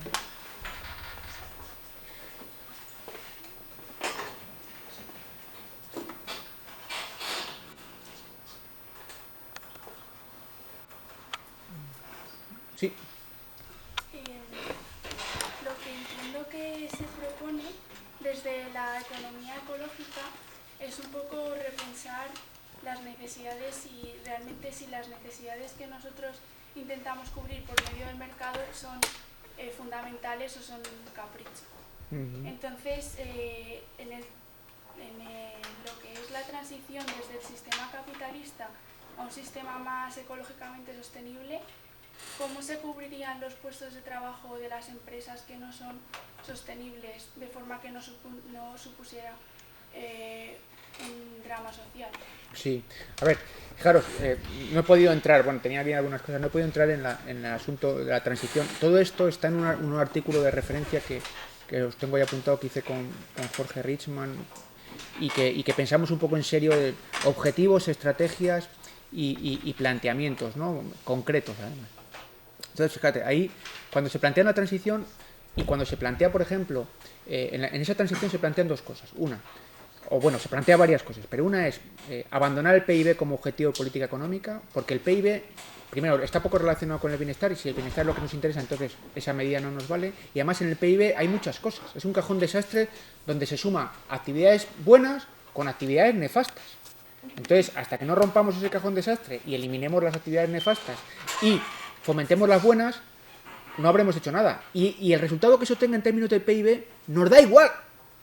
Sí. Lo que entiendo que se propone desde la economía ecológica es un poco repensar las necesidades y realmente si las necesidades que nosotros intentamos cubrir por medio del mercado son fundamentales o son capricho. Entonces, lo que es la transición desde el sistema capitalista a un sistema más ecológicamente sostenible, ¿cómo se cubrirían los puestos de trabajo de las empresas que no son sostenibles de forma que no supusiera un drama social? Sí, a ver, fijaros, no he podido entrar, bueno, tenía bien algunas cosas, no he podido entrar en el asunto de la transición. Todo esto está en un artículo de referencia que os tengo ahí apuntado, que hice con Jorge Richman, y que pensamos un poco en serio de objetivos, estrategias y planteamientos, ¿no? Concretos, además. Entonces, fíjate, ahí cuando se plantea una transición y cuando se plantea, por ejemplo, en esa transición se plantean dos cosas. Se plantea varias cosas, pero una es abandonar el PIB como objetivo de política económica, porque el PIB, primero, está poco relacionado con el bienestar, y si el bienestar es lo que nos interesa, entonces esa medida no nos vale. Y además en el PIB hay muchas cosas. Es un cajón desastre donde se suman actividades buenas con actividades nefastas. Entonces, hasta que no rompamos ese cajón desastre y eliminemos las actividades nefastas y fomentemos las buenas, no habremos hecho nada. Y el resultado que eso tenga en términos del PIB nos da igual.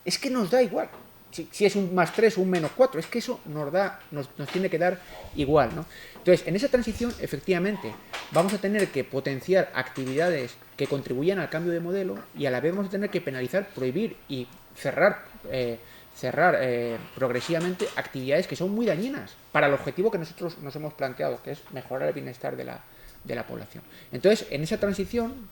Es que nos da igual. Si es un +3 o un -4, es que eso nos tiene que dar igual, ¿no? Entonces, en esa transición, efectivamente, vamos a tener que potenciar actividades que contribuyan al cambio de modelo y a la vez vamos a tener que penalizar, prohibir y cerrar progresivamente actividades que son muy dañinas para el objetivo que nosotros nos hemos planteado, que es mejorar el bienestar de la población. Entonces, en esa transición,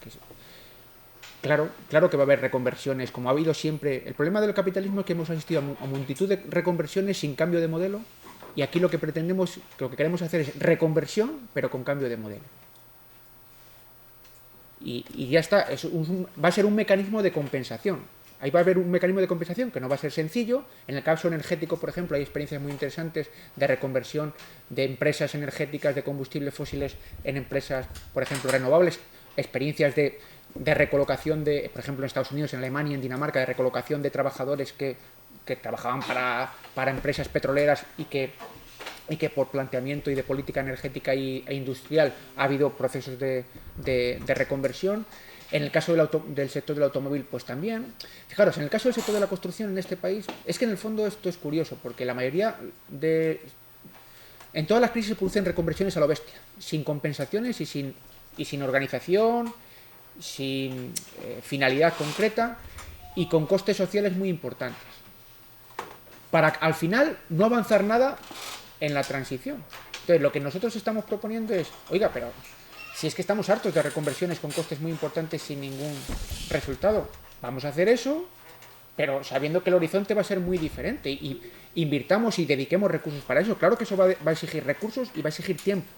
claro que va a haber reconversiones, como ha habido siempre. El problema del capitalismo es que hemos asistido a multitud de reconversiones sin cambio de modelo, y aquí lo que queremos hacer es reconversión, pero con cambio de modelo. Y ya está, va a ser un mecanismo de compensación. Ahí va a haber un mecanismo de compensación que no va a ser sencillo. En el caso energético, por ejemplo, hay experiencias muy interesantes de reconversión de empresas energéticas de combustibles fósiles en empresas, por ejemplo, renovables, experiencias de recolocación por ejemplo, en Estados Unidos, en Alemania, en Dinamarca, de recolocación de trabajadores que trabajaban para empresas petroleras y que por planteamiento y de política energética e industrial ha habido procesos de reconversión. En el caso del sector del automóvil, pues también. Fijaros, en el caso del sector de la construcción en este país, es que en el fondo esto es curioso, porque la mayoría en todas las crisis se producen reconversiones a lo bestia, sin compensaciones y sin organización, sin finalidad concreta y con costes sociales muy importantes, para al final no avanzar nada en la transición. Entonces, lo que nosotros estamos proponiendo es, oiga, pero si es que estamos hartos de reconversiones con costes muy importantes sin ningún resultado, vamos a hacer eso, pero sabiendo que el horizonte va a ser muy diferente, y invirtamos y dediquemos recursos para eso. Claro que eso va a exigir recursos y va a exigir tiempo,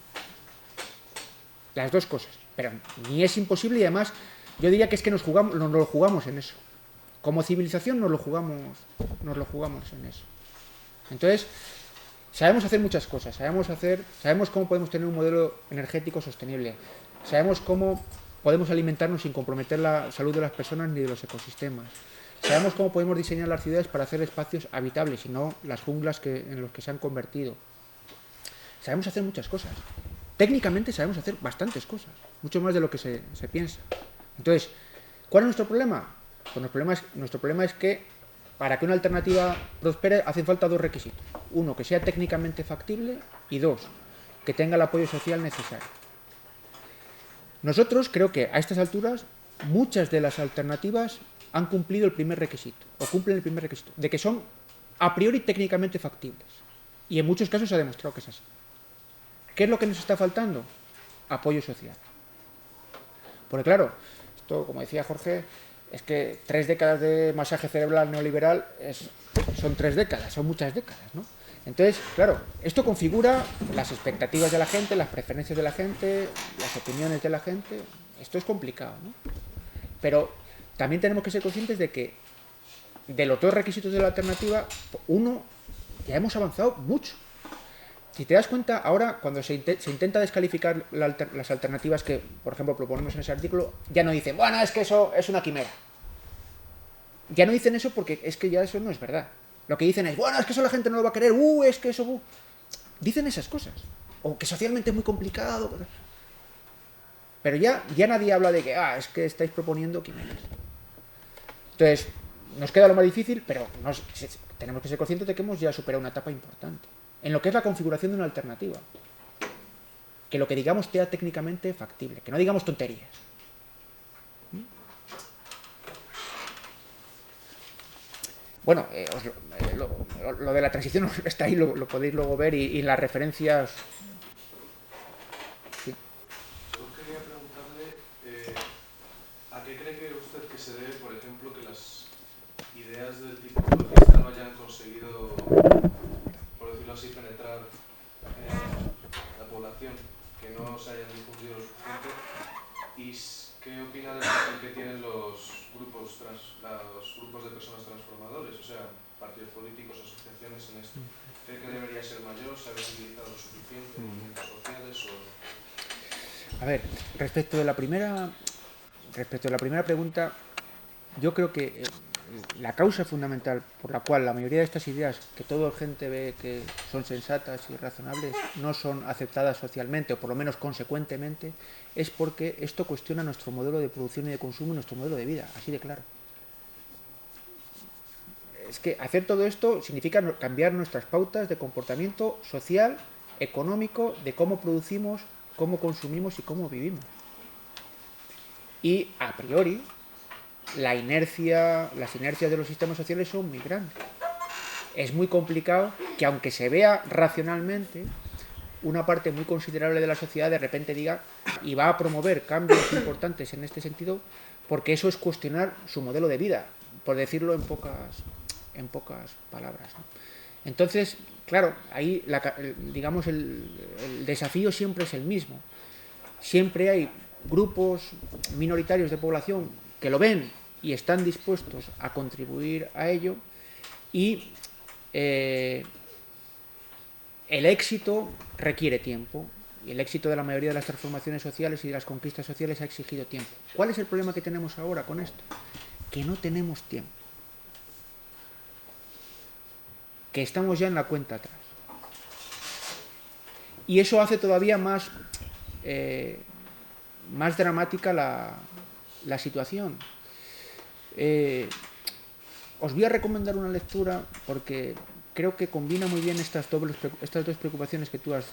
las dos cosas, pero ni es imposible, y además yo diría que es que nos lo jugamos en eso. Como civilización nos lo jugamos en eso. Entonces, sabemos hacer muchas cosas, sabemos cómo podemos tener un modelo energético sostenible, sabemos cómo podemos alimentarnos sin comprometer la salud de las personas ni de los ecosistemas, sabemos cómo podemos diseñar las ciudades para hacer espacios habitables y no las junglas en los que se han convertido. Sabemos hacer muchas cosas. Técnicamente sabemos hacer bastantes cosas, mucho más de lo que se piensa. Entonces, ¿cuál es nuestro problema? Pues nuestro problema es que para que una alternativa prospere hacen falta dos requisitos. Uno, que sea técnicamente factible, y dos, que tenga el apoyo social necesario. Nosotros creo que a estas alturas muchas de las alternativas han cumplido el primer requisito, o cumplen el primer requisito, de que son a priori técnicamente factibles. Y en muchos casos se ha demostrado que es así. ¿Qué es lo que nos está faltando? Apoyo social. Porque claro, esto, como decía Jorge, es que 3 décadas de masaje cerebral neoliberal son 3 décadas, son muchas décadas, ¿no? Entonces, claro, esto configura las expectativas de la gente, las preferencias de la gente, las opiniones de la gente. Esto es complicado, ¿no? Pero también tenemos que ser conscientes de que de los 2 requisitos de la alternativa, uno, ya hemos avanzado mucho. Si te das cuenta, ahora cuando se intenta descalificar las alternativas que, por ejemplo, proponemos en ese artículo, ya no dicen, bueno, es que eso es una quimera. Ya no dicen eso porque es que ya eso no es verdad. Lo que dicen es, bueno, es que eso la gente no lo va a querer, es que eso... Dicen esas cosas. O que socialmente es muy complicado. Pero ya nadie habla de que, es que estáis proponiendo quimeras. Entonces, nos queda lo más difícil, pero tenemos que ser conscientes de que hemos ya superado una etapa importante. En lo que es la configuración de una alternativa. Que lo que digamos sea técnicamente factible, que no digamos tonterías. Bueno, lo de la transición está ahí, lo podéis luego ver y las referencias... Sí. Yo quería preguntarle ¿a qué cree usted que se debe, por ejemplo, que las ideas del tipo ecologista no hayan conseguido, por decirlo así, penetrar la población, que no se hayan difundido lo suficiente? ¿Y qué opina del papel que tienen los grupos de personas transformadores, o sea, partidos políticos, asociaciones en esto? ¿Cree que debería ser mayor, se ha visibilizado lo suficiente, movimientos sociales o...? A ver, respecto de la primera pregunta, yo creo que la causa fundamental por la cual la mayoría de estas ideas que toda la gente ve que son sensatas y razonables no son aceptadas socialmente, o por lo menos consecuentemente, es porque esto cuestiona nuestro modelo de producción y de consumo, nuestro modelo de vida, así de claro. Es que hacer todo esto significa cambiar nuestras pautas de comportamiento social, económico, de cómo producimos, cómo consumimos y cómo vivimos. Y a priori, las inercias de los sistemas sociales son muy grandes. Es muy complicado que, aunque se vea racionalmente, una parte muy considerable de la sociedad de repente diga y va a promover cambios importantes en este sentido, porque eso es cuestionar su modelo de vida, por decirlo en pocas palabras, ¿no? Entonces, claro, ahí digamos el desafío siempre es el mismo. Siempre hay grupos minoritarios de población que lo ven y están dispuestos a contribuir a ello, y el éxito requiere tiempo, y el éxito de la mayoría de las transformaciones sociales y de las conquistas sociales ha exigido tiempo. ¿Cuál es el problema que tenemos ahora con esto? Que no tenemos tiempo, que estamos ya en la cuenta atrás, y eso hace todavía más dramática la situación. Os voy a recomendar una lectura porque creo que combina muy bien estas dos preocupaciones que tú has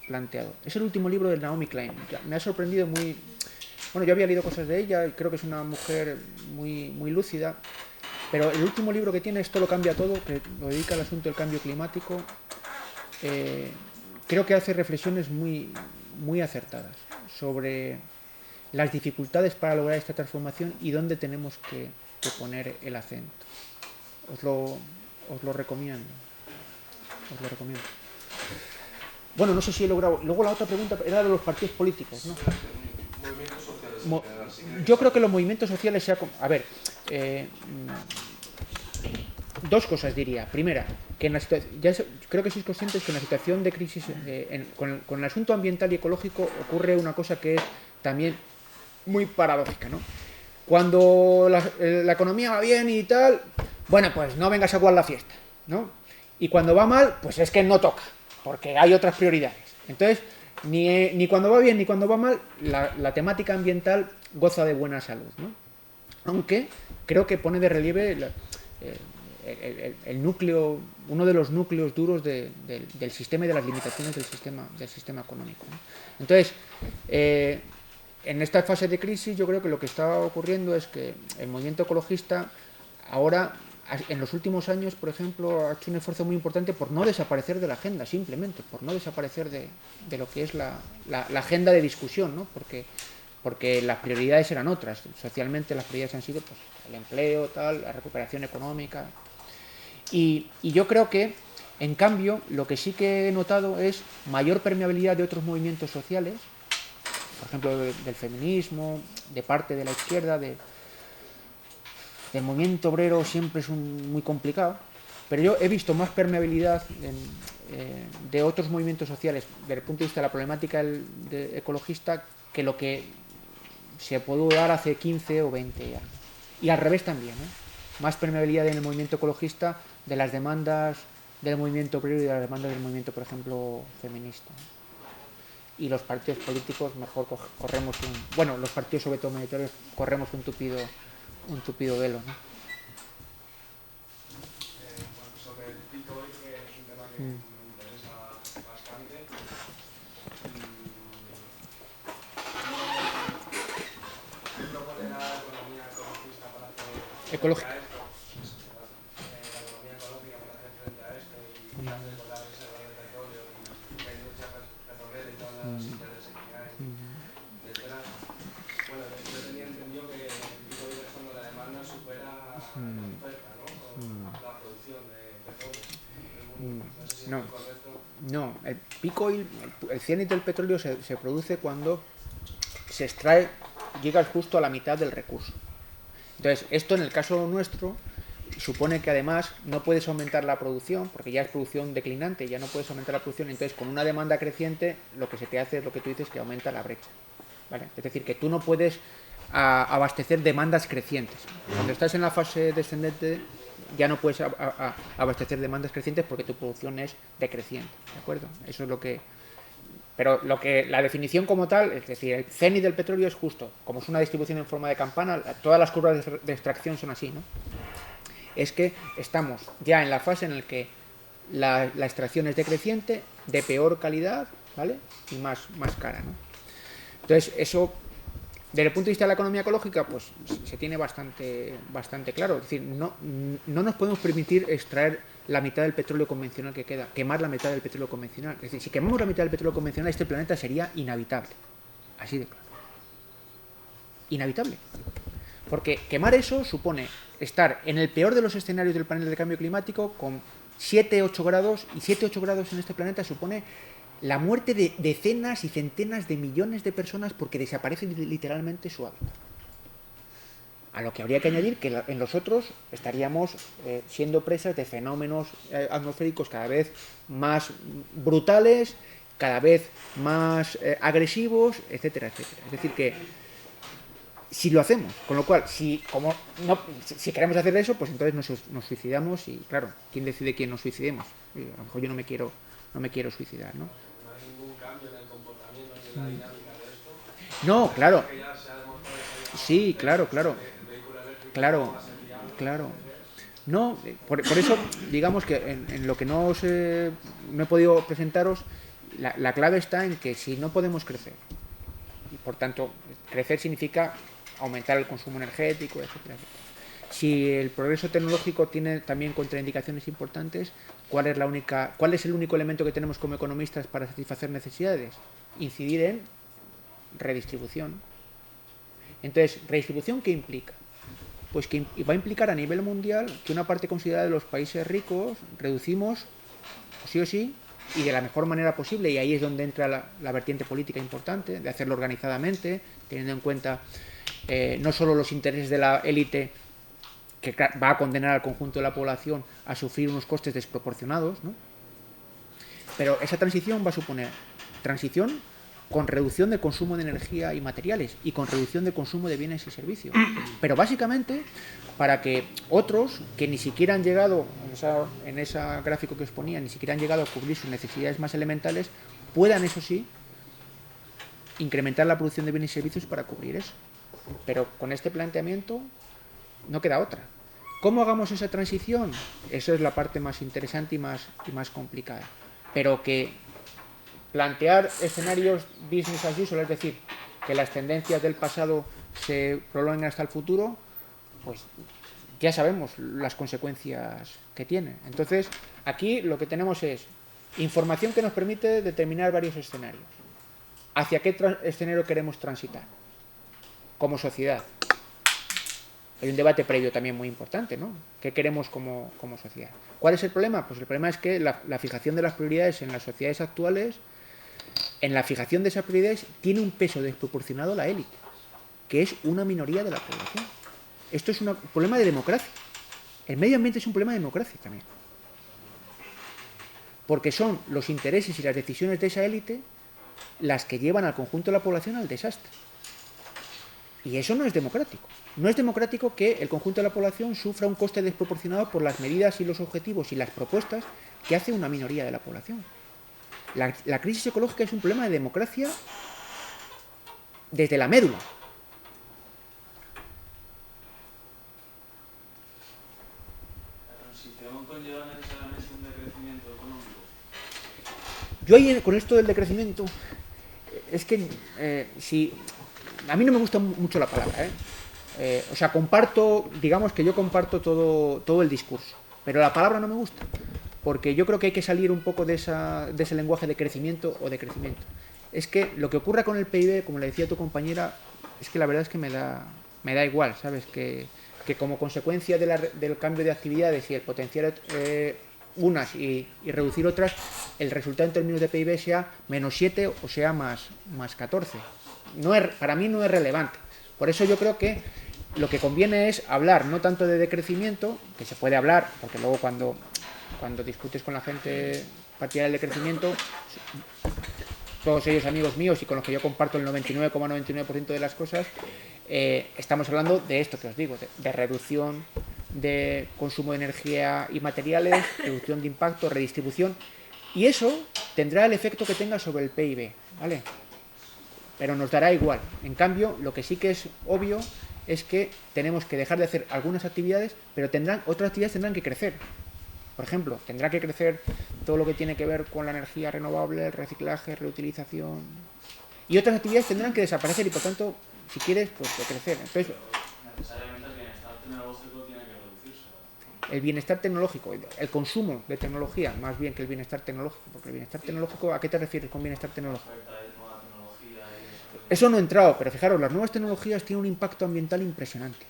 planteado. Es el último libro de Naomi Klein. Me ha sorprendido muy... Bueno, yo había leído cosas de ella y creo que es una mujer muy, muy lúcida, pero el último libro que tiene, Esto lo cambia todo, que lo dedica al asunto del cambio climático, creo que hace reflexiones muy, muy acertadas sobre las dificultades para lograr esta transformación y dónde tenemos que poner el acento. Os lo recomiendo. Bueno, no sé si he logrado... Luego la otra pregunta era de los partidos políticos, ¿no? Movimientos sociales en general, sí. Yo creo que los movimientos sociales a ver, dos cosas diría. Primera, que creo que sois conscientes que en la situación de crisis con el asunto ambiental y ecológico ocurre una cosa que es también muy paradójica, ¿no? Cuando la economía va bien y tal, bueno, pues no vengas a jugar la fiesta, ¿no? Y cuando va mal, pues es que no toca, porque hay otras prioridades. Entonces, ni cuando va bien ni cuando va mal, la temática ambiental goza de buena salud, ¿no? Aunque creo que pone de relieve el núcleo, uno de los núcleos duros del sistema y de las limitaciones del sistema económico, ¿no? Entonces, en esta fase de crisis yo creo que lo que está ocurriendo es que el movimiento ecologista ahora, en los últimos años, por ejemplo, ha hecho un esfuerzo muy importante por no desaparecer de la agenda, simplemente, por no desaparecer de lo que es la agenda de discusión, ¿no? Porque las prioridades eran otras. Socialmente las prioridades han sido pues, el empleo, tal, la recuperación económica. Y yo creo que, en cambio, lo que sí que he notado es mayor permeabilidad de otros movimientos sociales, por ejemplo, del feminismo, de parte de la izquierda, del movimiento obrero siempre es muy complicado, pero yo he visto más permeabilidad de otros movimientos sociales desde el punto de vista de la problemática ecologista que lo que se pudo dar hace 15 o 20 años. Y al revés también, ¿eh? Más permeabilidad en el movimiento ecologista de las demandas del movimiento obrero y de las demandas del movimiento, por ejemplo, feminista. Y los partidos políticos mejor corremos los partidos sobre todo minoritarios corremos un tupido velo, ¿no? Sobre el Bitcoin, que es un tema que me interesa bastante. ¿Qué propone la economía ecologista para hacer Ecológica. frente a esto? La economía ecológica para hacer frente a esto y antes con la reserva de petróleo y la industria petrolera y todas las intereses que hay detrás. Bueno, yo tenía entendido que el Bitcoin es cuando la demanda supera la oferta, ¿no? Con la producción de petróleo. No sé si No. es correcto. No, el pico oil, el cenit del petróleo se produce cuando se extrae, llegas justo a la mitad del recurso. Entonces, esto en el caso nuestro supone que además no puedes aumentar la producción, porque ya es producción declinante, ya no puedes aumentar la producción, entonces con una demanda creciente lo que se te hace es lo que tú dices, que aumenta la brecha, ¿vale? Es decir, que tú no puedes abastecer demandas crecientes. Cuando estás en la fase descendente ya no puedes abastecer demandas crecientes porque tu producción es decreciente, ¿de acuerdo? Eso es lo que... Pero la definición como tal, es decir, el cenit del petróleo es justo, como es una distribución en forma de campana, todas las curvas de extracción son así, ¿no? Es que estamos ya en la fase en la que la extracción es decreciente, de peor calidad, ¿vale? Y más cara, ¿no? Entonces, eso, desde el punto de vista de la economía ecológica, pues se tiene bastante claro. Es decir, no nos podemos permitir extraer la mitad del petróleo convencional que queda, quemar la mitad del petróleo convencional. Es decir, si quemamos la mitad del petróleo convencional, este planeta sería inhabitable. Así de claro. Inhabitable. Porque quemar eso supone estar en el peor de los escenarios del panel de cambio climático con 7-8 grados, y 7-8 grados en este planeta supone la muerte de decenas y centenas de millones de personas porque desaparece literalmente su hábitat. A lo que habría que añadir que en los otros estaríamos siendo presas de fenómenos atmosféricos cada vez más brutales, cada vez más agresivos, etcétera, etcétera. Es decir que si lo hacemos, con lo cual, si queremos hacer eso, pues entonces nos suicidamos y claro, ¿quién decide quién nos suicidemos? A lo mejor yo no me quiero suicidar, ¿no? ¿No hay ningún cambio en el comportamiento ni en la dinámica de esto? No, claro. Que ya se ha demostrado Sí, claro. No, por eso, digamos que en lo que no he podido presentaros, la clave está en que si no podemos crecer, y por tanto, crecer significa aumentar el consumo energético, etcétera, etcétera. Si el progreso tecnológico tiene también contraindicaciones importantes, ¿cuál es el único elemento que tenemos como economistas para satisfacer necesidades? Incidir en redistribución. Entonces, ¿redistribución qué implica? Pues que va a implicar a nivel mundial que una parte considerada de los países ricos reducimos, sí o sí, y de la mejor manera posible, y ahí es donde entra la vertiente política importante, de hacerlo organizadamente, teniendo en cuenta no solo los intereses de la élite, que va a condenar al conjunto de la población a sufrir unos costes desproporcionados, ¿no? Pero esa transición va a suponer transición con reducción de consumo de energía y materiales y con reducción de consumo de bienes y servicios. Pero básicamente para que otros que ni siquiera han llegado, en ese gráfico que os ponía, ni siquiera han llegado a cubrir sus necesidades más elementales, puedan, eso sí, incrementar la producción de bienes y servicios para cubrir eso. Pero con este planteamiento no queda otra. ¿Cómo hagamos esa transición? Esa es la parte más interesante y más complicada. Pero que plantear escenarios business as usual, es decir, que las tendencias del pasado se prolonguen hasta el futuro, pues ya sabemos las consecuencias que tiene. Entonces, aquí lo que tenemos es información que nos permite determinar varios escenarios. ¿Hacia qué escenario queremos transitar como sociedad? Hay un debate previo también muy importante, ¿no? ¿Qué queremos como sociedad? ¿Cuál es el problema? Pues el problema es que la fijación de las prioridades en las sociedades actuales, en la fijación de esas prioridades, tiene un peso desproporcionado a la élite, que es una minoría de la población. Esto es un problema de democracia. El medio ambiente es un problema de democracia también. Porque son los intereses y las decisiones de esa élite las que llevan al conjunto de la población al desastre. Y eso no es democrático. No es democrático que el conjunto de la población sufra un coste desproporcionado por las medidas y los objetivos y las propuestas que hace una minoría de la población. La crisis ecológica es un problema de democracia desde la médula. ¿La transición conlleva necesariamente un decrecimiento económico? Yo ahí con esto del decrecimiento, es que si a mí no me gusta mucho la palabra, o sea, comparto, digamos que yo comparto todo el discurso, pero la palabra no me gusta, porque yo creo que hay que salir un poco de ese lenguaje de crecimiento o decrecimiento. Es que lo que ocurra con el PIB, como le decía tu compañera, es que la verdad es que me da igual, ¿sabes? Que como consecuencia del cambio de actividades y el potenciar unas y reducir otras, el resultado en términos de PIB sea -7 o sea más 14. Para mí no es relevante. Por eso yo creo que lo que conviene es hablar no tanto de decrecimiento, que se puede hablar, porque luego cuando discutes con la gente partidaria del decrecimiento, todos ellos amigos míos y con los que yo comparto el 99,99% de las cosas, estamos hablando de esto que os digo, de reducción de consumo de energía y materiales, reducción de impacto, redistribución, y eso tendrá el efecto que tenga sobre el PIB, ¿vale? Pero nos dará igual. En cambio, lo que sí que es obvio es que tenemos que dejar de hacer algunas actividades, pero otras actividades tendrán que crecer. Por ejemplo, tendrá que crecer todo lo que tiene que ver con la energía renovable, el reciclaje, reutilización. Y otras actividades tendrán que desaparecer y, por tanto, si quieres, pues de crecer. Entonces, Necesariamente el bienestar tecnológico tiene que reducirse. el bienestar tecnológico, el consumo de tecnología, más bien que el bienestar tecnológico. Porque el bienestar tecnológico, ¿a qué te refieres con bienestar tecnológico? Eso no he entrado, pero fijaros, las nuevas tecnologías tienen un impacto ambiental impresionante.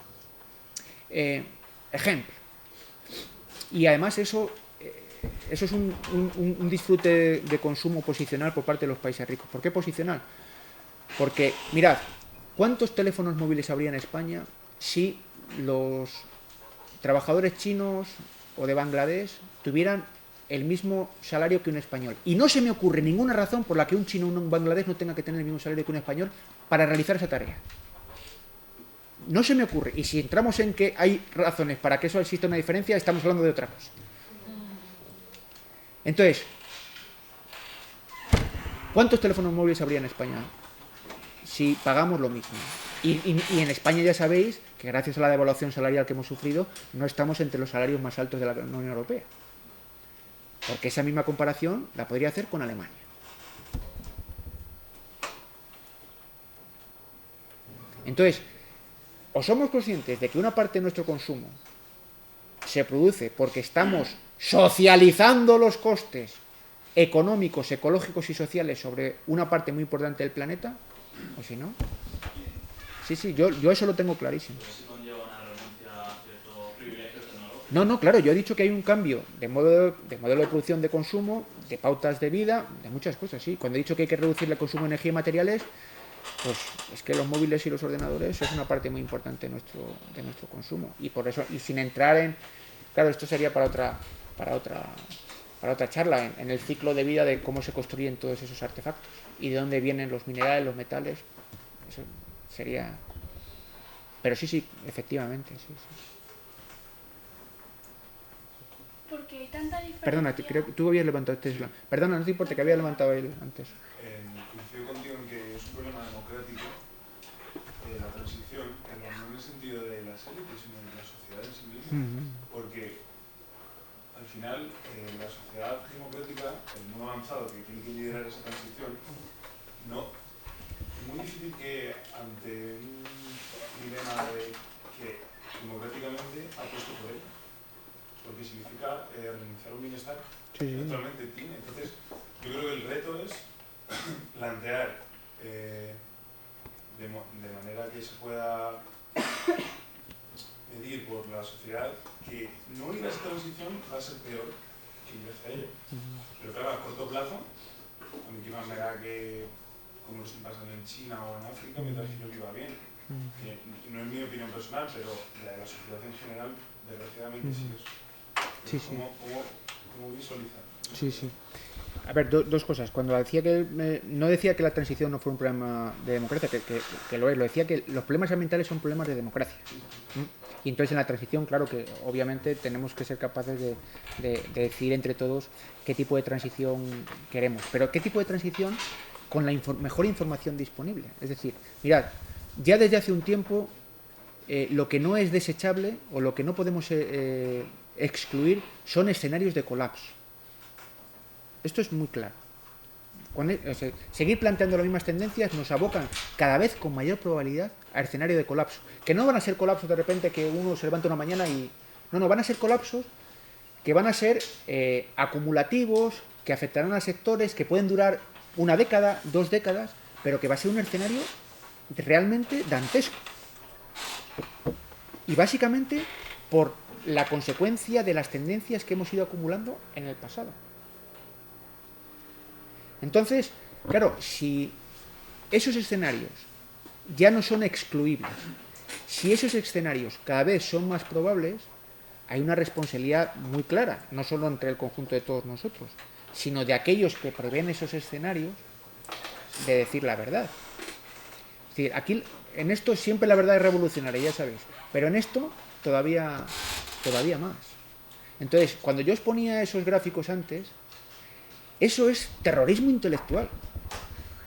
Ejemplo. Y además eso es un disfrute de consumo posicional por parte de los países ricos. ¿Por qué posicional? Porque, mirad, ¿cuántos teléfonos móviles habría en España si los trabajadores chinos o de Bangladesh tuvieran el mismo salario que un español? Y no se me ocurre ninguna razón por la que un chino o un Bangladesh no tenga que tener el mismo salario que un español para realizar esa tarea. No se me ocurre. Y si entramos en que hay razones para que eso exista una diferencia, estamos hablando de otra cosa. Entonces, ¿cuántos teléfonos móviles habría en España si pagamos lo mismo? Y en España ya sabéis que gracias a la devaluación salarial que hemos sufrido, no estamos entre los salarios más altos de la Unión Europea. Porque esa misma comparación la podría hacer con Alemania. Entonces, o somos conscientes de que una parte de nuestro consumo se produce porque estamos socializando los costes económicos, ecológicos y sociales sobre una parte muy importante del planeta, o si no. Sí, yo eso lo tengo clarísimo. No, claro, yo he dicho que hay un cambio de modelo de producción, de consumo, de pautas de vida, de muchas cosas, sí. Cuando he dicho que hay que reducir el consumo de energía y materiales, pues es que los móviles y los ordenadores es una parte muy importante de nuestro consumo. Y por eso, y sin entrar en... Claro, esto sería para otra charla, en el ciclo de vida de cómo se construyen todos esos artefactos y de dónde vienen los minerales, los metales. Eso sería... Pero sí, efectivamente, sí. Porque hay tanta diferencia... Perdona, creo que tú habías levantado este... Perdona, no te importa que había levantado él antes. Coincido contigo en que es un problema democrático la transición, pero no en el sentido de las élites, sino de la sociedad en sí misma. Porque al final la sociedad democrática, el mundo avanzado que tiene que liderar esa transición, no muy difícil que ante un dilema de que democráticamente apuesto por ello, porque significa renunciar a un bienestar Sí, que sí. actualmente tiene. Entonces, yo creo que el reto es plantear de manera que se pueda medir por la sociedad que no ir a esa transición va a ser peor que ir hacia ello. Pero claro, a corto plazo, a mí que más me da que como lo están pasando en China o en África, mientras que yo viva bien. Que no es mi opinión personal, pero la de la sociedad en general, desgraciadamente sí es. Sí, sí. ¿Cómo visualizar? Sí, sí. A ver, dos cosas. Cuando decía que no decía que la transición no fuera un problema de democracia, que lo es, lo decía que los problemas ambientales son problemas de democracia. Y entonces en la transición, claro que obviamente tenemos que ser capaces de decidir entre todos qué tipo de transición queremos. Pero qué tipo de transición con la mejor información disponible. Es decir, mirad, ya desde hace un tiempo lo que no es desechable o lo que no podemos excluir son escenarios de colapso. Esto es muy claro. Seguir planteando las mismas tendencias nos abocan cada vez con mayor probabilidad a escenario de colapso. Que no van a ser colapsos de repente que uno se levanta una mañana y... No, van a ser colapsos que van a ser acumulativos, que afectarán a sectores que pueden durar una década, 2 décadas, pero que va a ser un escenario realmente dantesco. Y básicamente por la consecuencia de las tendencias que hemos ido acumulando en el pasado. Entonces, claro, si esos escenarios ya no son excluibles, si esos escenarios cada vez son más probables, hay una responsabilidad muy clara, no solo entre el conjunto de todos nosotros, sino de aquellos que prevén esos escenarios, de decir la verdad. Es decir, aquí, en esto siempre la verdad es revolucionaria, ya sabéis, pero en esto todavía más. Entonces, cuando yo os ponía esos gráficos antes, eso es terrorismo intelectual.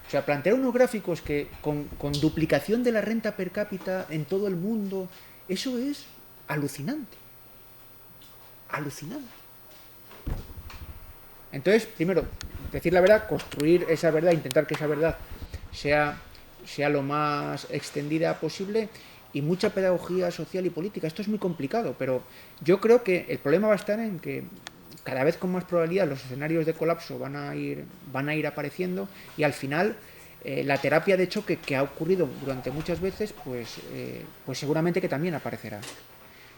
O sea, plantear unos gráficos que con duplicación de la renta per cápita en todo el mundo, eso es alucinante. Alucinante. Entonces, primero, decir la verdad, construir esa verdad, intentar que esa verdad sea lo más extendida posible y mucha pedagogía social y política. Esto es muy complicado, pero yo creo que el problema va a estar en que cada vez con más probabilidad los escenarios de colapso van a ir apareciendo y al final la terapia de choque que ha ocurrido durante muchas veces pues seguramente que también aparecerá.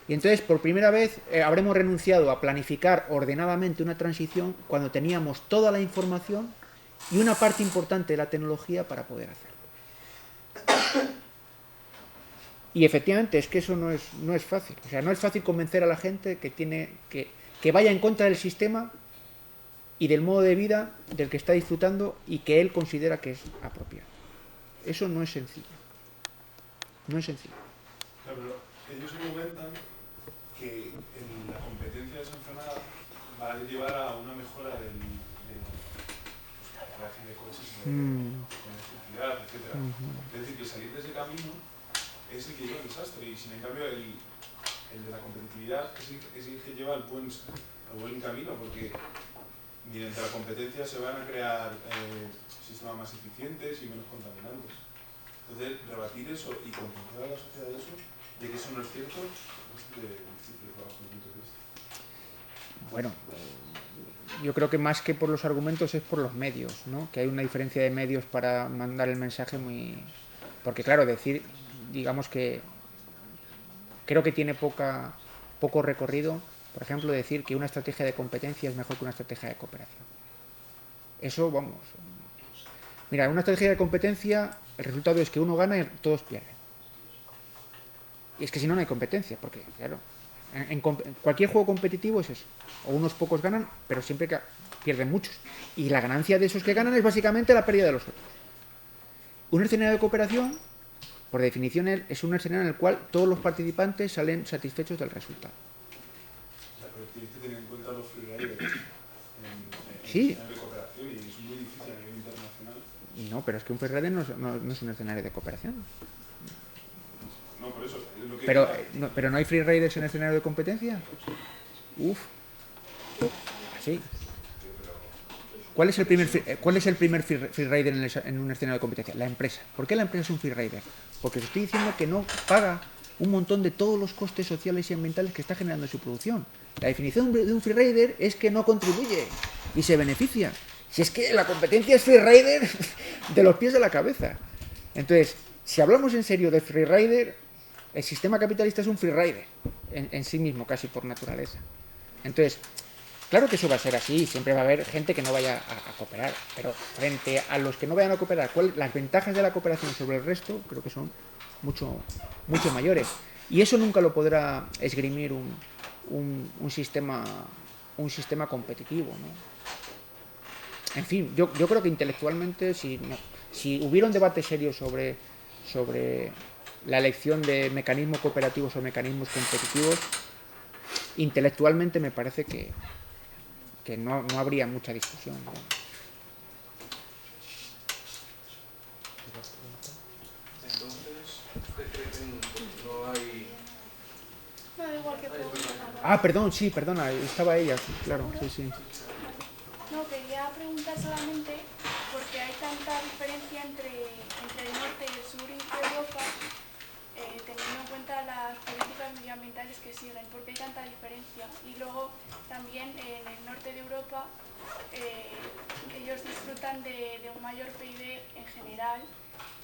Y entonces por primera vez habremos renunciado a planificar ordenadamente una transición cuando teníamos toda la información y una parte importante de la tecnología para poder hacerlo. Y efectivamente es que eso no es fácil. O sea, no es fácil convencer a la gente que vaya en contra del sistema y del modo de vida del que está disfrutando y que él considera que es apropiado. Eso no es sencillo. No es sencillo. Claro, pero ellos argumentan que la competencia desenfrenada va a llevar a una mejora de la creación de coches, de electricidad, etc. Es decir, que salir de ese camino es el que lleva al desastre y sin en cambio el de la competitividad es el que lleva al buen camino, porque mediante la competencia se van a crear sistemas más eficientes y menos contaminantes. Entonces, rebatir eso y concienciar a la sociedad de eso, de que eso no es cierto, es difícil bajo mi punto de vista. Bueno, yo creo que más que por los argumentos es por los medios, ¿no? Que hay una diferencia de medios para mandar el mensaje muy... Porque claro, decir, digamos que creo que tiene poco recorrido, por ejemplo, decir que una estrategia de competencia es mejor que una estrategia de cooperación. Eso, vamos... Mira, en una estrategia de competencia el resultado es que uno gana y todos pierden. Y es que si no, no hay competencia, porque, claro, en cualquier juego competitivo es eso. O unos pocos ganan, pero siempre pierden muchos. Y la ganancia de esos que ganan es básicamente la pérdida de los otros. Un escenario de cooperación, por definición, es un escenario en el cual todos los participantes salen satisfechos del resultado. O sea, pero tienes que tener en cuenta los freeriders en Sí. escenario de cooperación y es muy difícil a nivel internacional. No, pero es que un freeride no es un escenario de cooperación. No, por eso. Es lo que Pero no hay freeriders en el escenario de competencia. Uf. Sí. ¿Cuál es el primer free rider en un escenario de competencia? La empresa. ¿Por qué la empresa es un free rider? Porque os estoy diciendo que no paga un montón de todos los costes sociales y ambientales que está generando su producción. La definición de un free rider es que no contribuye y se beneficia. Si es que la competencia es free rider de los pies a la cabeza. Entonces, si hablamos en serio de free rider, el sistema capitalista es un free rider en sí mismo, casi por naturaleza. Entonces, claro que eso va a ser así, siempre va a haber gente que no vaya a cooperar, pero frente a los que no vayan a cooperar, las ventajas de la cooperación sobre el resto creo que son mucho mayores. Y eso nunca lo podrá esgrimir un sistema competitivo, ¿no? En fin, yo creo que intelectualmente, si hubiera un debate serio sobre la elección de mecanismos cooperativos o mecanismos competitivos, intelectualmente me parece que no habría mucha discusión, ¿no? Entonces, ¿usted cree que no hay... No, da igual que preguntar. Ah, perdón, sí, perdona, estaba ella, claro, sí. No, quería preguntar solamente porque hay tanta diferencia entre el norte y el sur de Europa, teniendo en cuenta las políticas medioambientales que siguen, porque hay tanta diferencia. Y luego también en el norte de Europa ellos disfrutan de un mayor PIB en general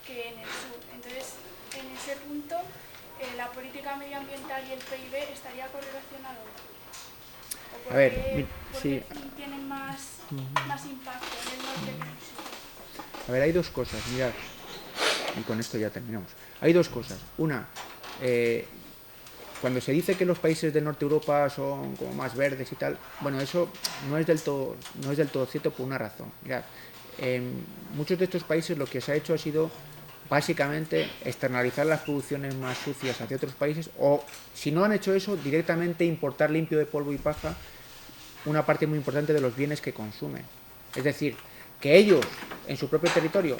que en el sur. Entonces, en ese punto, la política medioambiental y el PIB estaría correlacionado. ¿O A ver, por sí. qué tienen más impacto en el norte que en el sur? A ver, hay dos cosas, mirad, y con esto ya terminamos. Hay dos cosas. Una, cuando se dice que los países del norte de Europa son como más verdes y tal, bueno, eso no es del todo cierto por una razón. Mirad, en muchos de estos países lo que se ha hecho ha sido básicamente externalizar las producciones más sucias hacia otros países, o si no han hecho eso, directamente importar limpio de polvo y paja una parte muy importante de los bienes que consumen. Es decir, que ellos en su propio territorio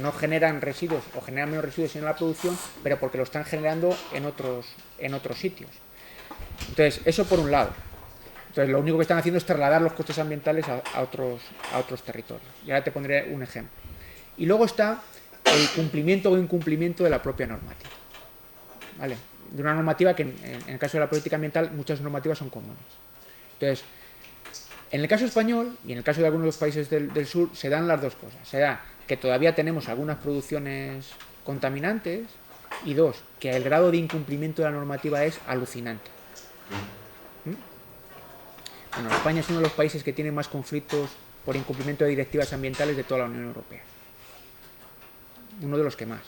no generan residuos o generan menos residuos en la producción, pero porque lo están generando en otros sitios. Entonces, eso por un lado. Entonces, lo único que están haciendo es trasladar los costes ambientales a otros territorios. Y ahora te pondré un ejemplo. Y luego está el cumplimiento o incumplimiento de la propia normativa. ¿Vale? De una normativa que en el caso de la política ambiental muchas normativas son comunes. Entonces, en el caso español y en el caso de algunos de los países del sur se dan las dos cosas. Se da que todavía tenemos algunas producciones contaminantes y dos, que el grado de incumplimiento de la normativa es alucinante. Bueno, España es uno de los países que tiene más conflictos por incumplimiento de directivas ambientales de toda la Unión Europea. Uno de los que más.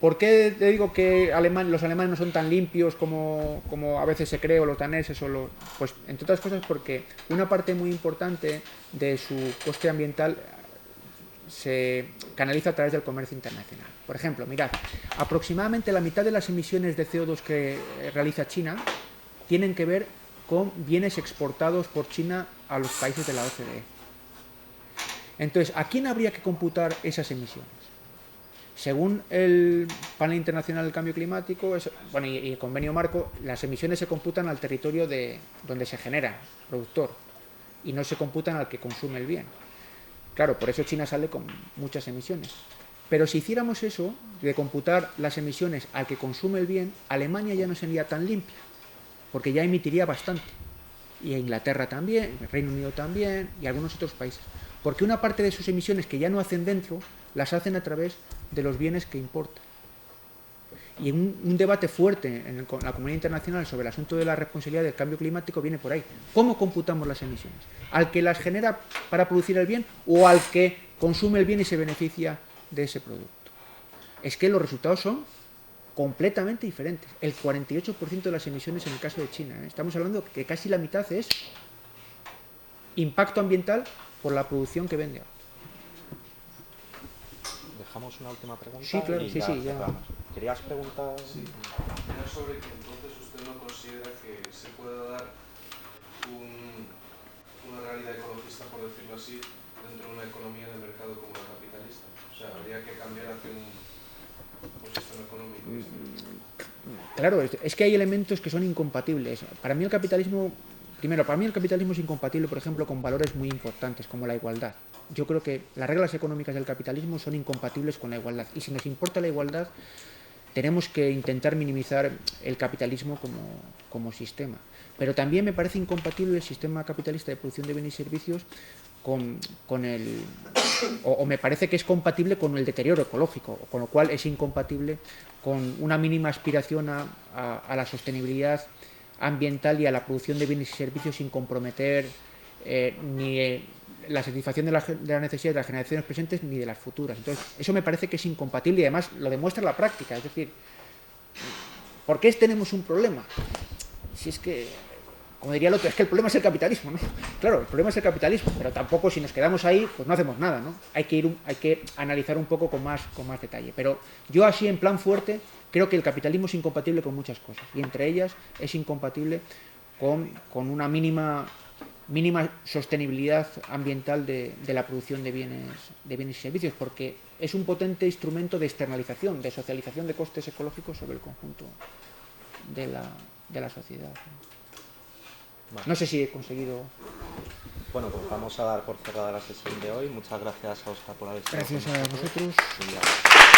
¿Por qué te digo que los alemanes no son tan limpios como a veces se cree, o los daneses? Pues entre otras cosas porque una parte muy importante de su coste ambiental se canaliza a través del comercio internacional. Por ejemplo, mirad, aproximadamente la mitad de las emisiones de CO2 que realiza China tienen que ver con bienes exportados por China a los países de la OCDE. Entonces, ¿a quién habría que computar esas emisiones? Según el Panel Internacional del Cambio Climático y el Convenio Marco, las emisiones se computan al territorio donde se genera, productor, y no se computan al que consume el bien. Claro, por eso China sale con muchas emisiones. Pero si hiciéramos eso, de computar las emisiones al que consume el bien, Alemania ya no sería tan limpia, porque ya emitiría bastante. Y Inglaterra también, Reino Unido también, y algunos otros países. Porque una parte de sus emisiones que ya no hacen dentro, las hacen a través de los bienes que importan. Y un debate fuerte en la comunidad internacional sobre el asunto de la responsabilidad del cambio climático viene por ahí. ¿Cómo computamos las emisiones? ¿Al que las genera para producir el bien o al que consume el bien y se beneficia de ese producto? Es que los resultados son completamente diferentes. El 48% de las emisiones en el caso de China. Estamos hablando que casi la mitad es impacto ambiental por la producción que vende. Dejamos una última pregunta. Sí, claro, y sí, ya. cerramos. ¿Querías preguntar? Sí. Era sobre que entonces usted no considera que se pueda dar una realidad ecologista, por decirlo así, dentro de una economía de mercado como la capitalista. O sea, habría que cambiar hacia un sistema económico distinto. Claro, es que hay elementos que son incompatibles. Para mí el capitalismo Primero, para mí el capitalismo es incompatible, por ejemplo, con valores muy importantes como la igualdad. Yo creo que las reglas económicas del capitalismo son incompatibles con la igualdad. Y si nos importa la igualdad, tenemos que intentar minimizar el capitalismo como sistema. Pero también me parece incompatible el sistema capitalista de producción de bienes y servicios o me parece que es compatible con el deterioro ecológico, con lo cual es incompatible con una mínima aspiración a la sostenibilidad ambiental y a la producción de bienes y servicios sin comprometer ni la satisfacción de la necesidad de las generaciones presentes ni de las futuras. Entonces, eso me parece que es incompatible y además lo demuestra la práctica. Es decir, ¿por qué tenemos un problema? Si es que, como diría el otro, es que el problema es el capitalismo, ¿no? Claro, el problema es el capitalismo, pero tampoco si nos quedamos ahí, pues no hacemos nada, ¿no? Hay que analizar un poco con más detalle. Pero yo así, en plan fuerte, creo que el capitalismo es incompatible con muchas cosas. Y entre ellas es incompatible con una mínima sostenibilidad ambiental de la producción de bienes y servicios, porque es un potente instrumento de externalización, de socialización de costes ecológicos sobre el conjunto de la sociedad. Vale. No sé si he conseguido... Bueno, pues vamos a dar por cerrada la sesión de hoy. Muchas gracias a Óscar por haber estado Gracias con a nosotros. vosotros. Y